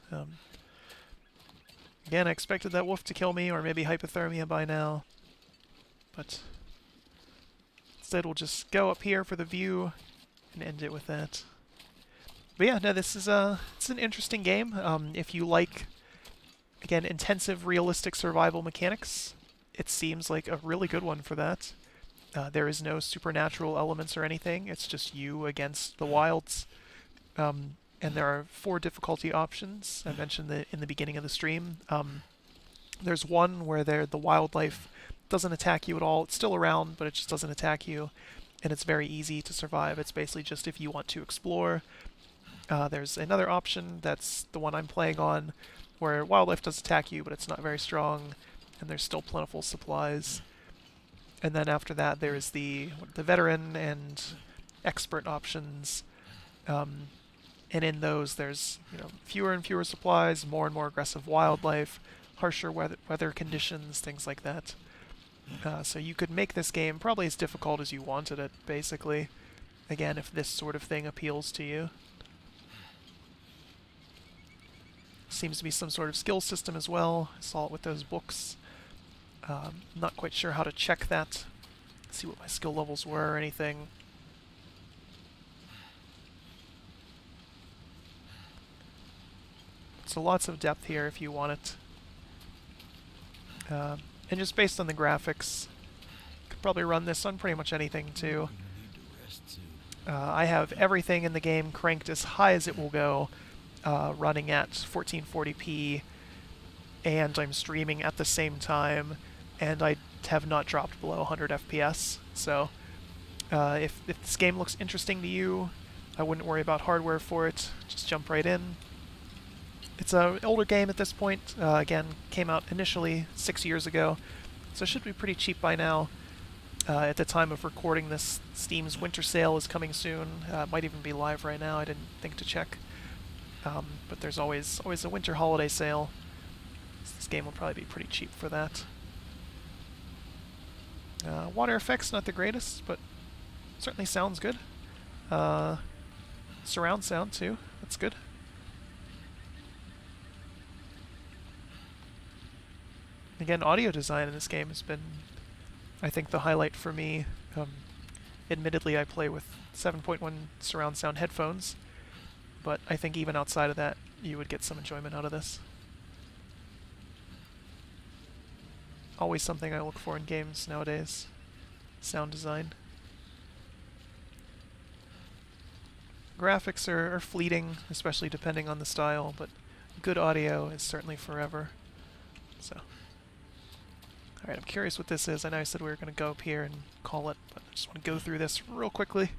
Again, I expected that wolf to kill me or maybe hypothermia by now. But instead we'll just go up here for the view and end it with that. But yeah, no, this is it's an interesting game. If you like, again, intensive realistic survival mechanics, it seems like a really good one for that. There is no supernatural elements or anything. It's just you against the wilds. And there are 4 difficulty options. I mentioned that in the beginning of the stream. There's one where the wildlife doesn't attack you at all. It's still around, but it just doesn't attack you. And it's very easy to survive. It's basically just if you want to explore. There's another option, that's the one I'm playing on, where wildlife does attack you, but it's not very strong, and there's still plentiful supplies. And then after that, there's the veteran and expert options. And in those, there's fewer and fewer supplies, more and more aggressive wildlife, harsher weather conditions, things like that. So you could make this game probably as difficult as you wanted it, basically. Again, if this sort of thing appeals to you. Seems to be some sort of skill system as well. I saw it with those books. Not quite sure how to check that. See what my skill levels were or anything. So lots of depth here if you want it. And just based on the graphics, could probably run this on pretty much anything too. I have everything in the game cranked as high as it will go, running at 1440p, and I'm streaming at the same time, and I have not dropped below 100 FPS. So if this game looks interesting to you, I wouldn't worry about hardware for it. Just jump right in. It's an older game at this point. Again, came out initially 6 years ago, so it should be pretty cheap by now. At the time of recording this, Steam's winter sale is coming soon. It might even be live right now. I didn't think to check. But there's always a winter holiday sale. So this game will probably be pretty cheap for that. Water effects, not the greatest, but certainly sounds good. Surround sound too, that's good. Again, audio design in this game has been, I think, the highlight for me. Admittedly, I play with 7.1 surround sound headphones, but I think even outside of that, you would get some enjoyment out of this. Always something I look for in games nowadays. Sound design. Graphics are fleeting, especially depending on the style, but good audio is certainly forever. So. Alright, I'm curious what this is. I know I said we were going to go up here and call it, but I just want to go through this real quickly.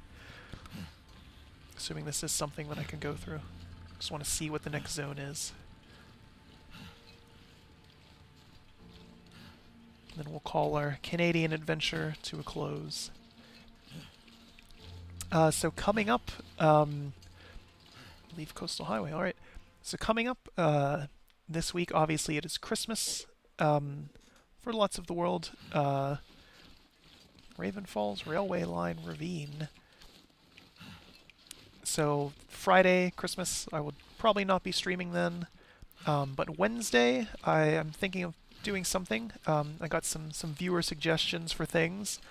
Assuming this is something that I can go through. Just want to see what the next zone is. And then we'll call our Canadian adventure to a close. So coming up, leave Coastal Highway, alright. So coming up this week, obviously it is Christmas. For lots of the world, Raven Falls Railway Line Ravine. So Friday, Christmas, I will probably not be streaming then. But Wednesday, I am thinking of doing something. I got some viewer suggestions for things.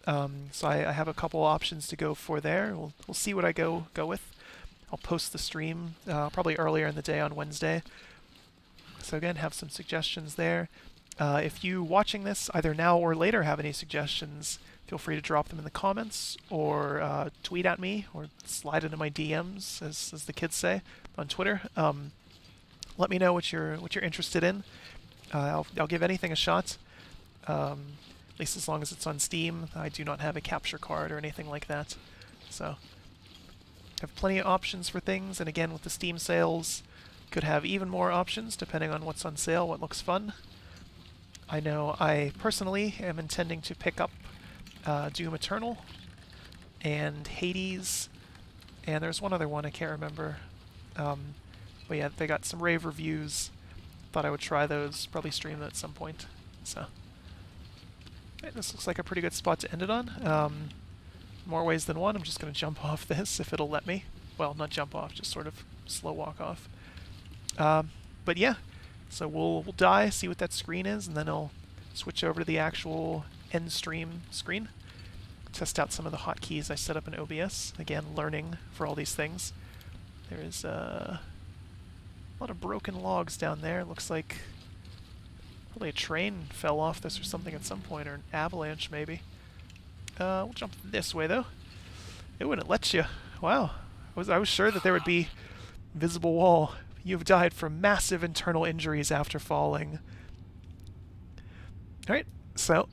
So I have a couple options to go for there. We'll see what I go with. I'll post the stream probably earlier in the day on Wednesday. So again, have some suggestions there. If you watching this either now or later have any suggestions, feel free to drop them in the comments or tweet at me or slide into my DMs, as the kids say, on Twitter. Let me know what you're interested in. I'll give anything a shot. At least as long as it's on Steam. I do not have a capture card or anything like that. So, have plenty of options for things, and again, with the Steam sales, could have even more options depending on what's on sale, what looks fun. I know I personally am intending to pick up Doom Eternal and Hades, and there's one other one I can't remember. But yeah, they got some rave reviews. Thought I would try those, probably stream them at some point. So, this looks like a pretty good spot to end it on. More ways than one. I'm just going to jump off this if it'll let me. Well, not jump off, just sort of slow walk off. But yeah, so we'll die, see what that screen is, and then I'll switch over to the actual end stream screen. Test out some of the hotkeys I set up in OBS. Again, learning for all these things. There's a lot of broken logs down there. Looks like probably a train fell off this or something at some point, or an avalanche maybe. We'll jump this way though. It wouldn't let you. Wow. I was sure that there would be visible wall. You've died from massive internal injuries after falling. Alright, so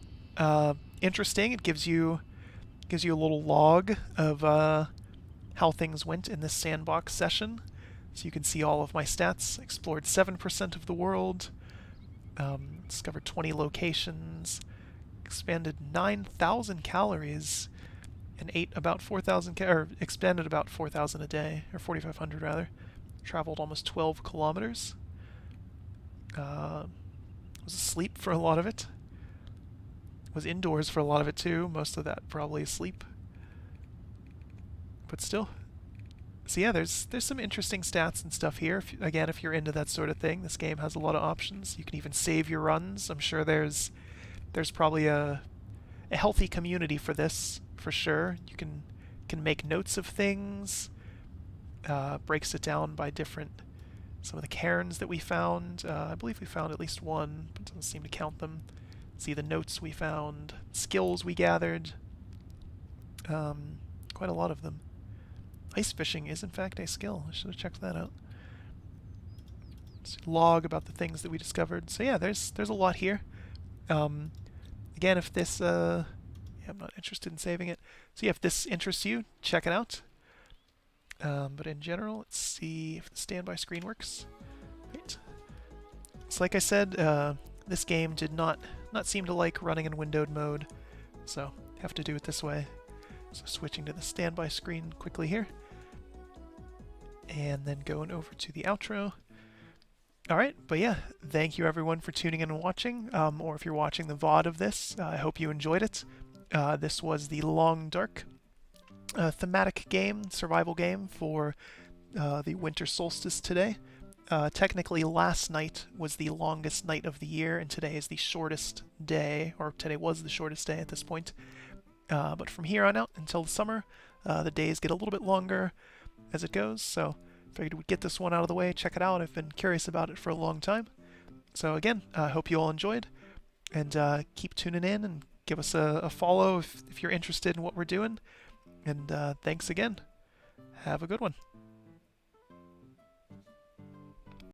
interesting. It gives you a little log of how things went in this sandbox session. So you can see all of my stats. Explored 7% of the world. Discovered 20 locations. Expanded 9,000 calories and ate about 4,000 or expanded about 4,000 a day, or 4,500 rather. Traveled almost 12 kilometers. Was asleep for a lot of it. Was indoors for a lot of it too. Most of that probably asleep. But still. So yeah, there's some interesting stats and stuff here. If you're into that sort of thing, this game has a lot of options. You can even save your runs. I'm sure there's probably a healthy community for this, for sure. You can make notes of things. Breaks it down by some of the cairns that we found. I believe we found at least one, but doesn't seem to count them. See the notes we found, skills we gathered. Quite a lot of them. Ice fishing is in fact a skill. I should have checked that out. Log about the things that we discovered. So yeah, there's a lot here. Again, if this yeah, I'm not interested in saving it. So yeah, if this interests you, check it out. But in general, let's see if the standby screen works. Right. So like I said, this game did not seem to like running in windowed mode, so have to do it this way. So switching to the standby screen quickly here, and then going over to the outro. Alright, but yeah, thank you everyone for tuning in and watching, or if you're watching the VOD of this, I hope you enjoyed it. This was the Long Dark thematic game, survival game for the Winter Solstice today. Technically last night was the longest night of the year, and today is the shortest day, or today was the shortest day at this point. But from here on out until the summer, the days get a little bit longer as it goes, so figured we'd get this one out of the way, check it out. I've been curious about it for a long time. So again, I hope you all enjoyed, and keep tuning in and give us a follow if you're interested in what we're doing. And thanks again. Have a good one.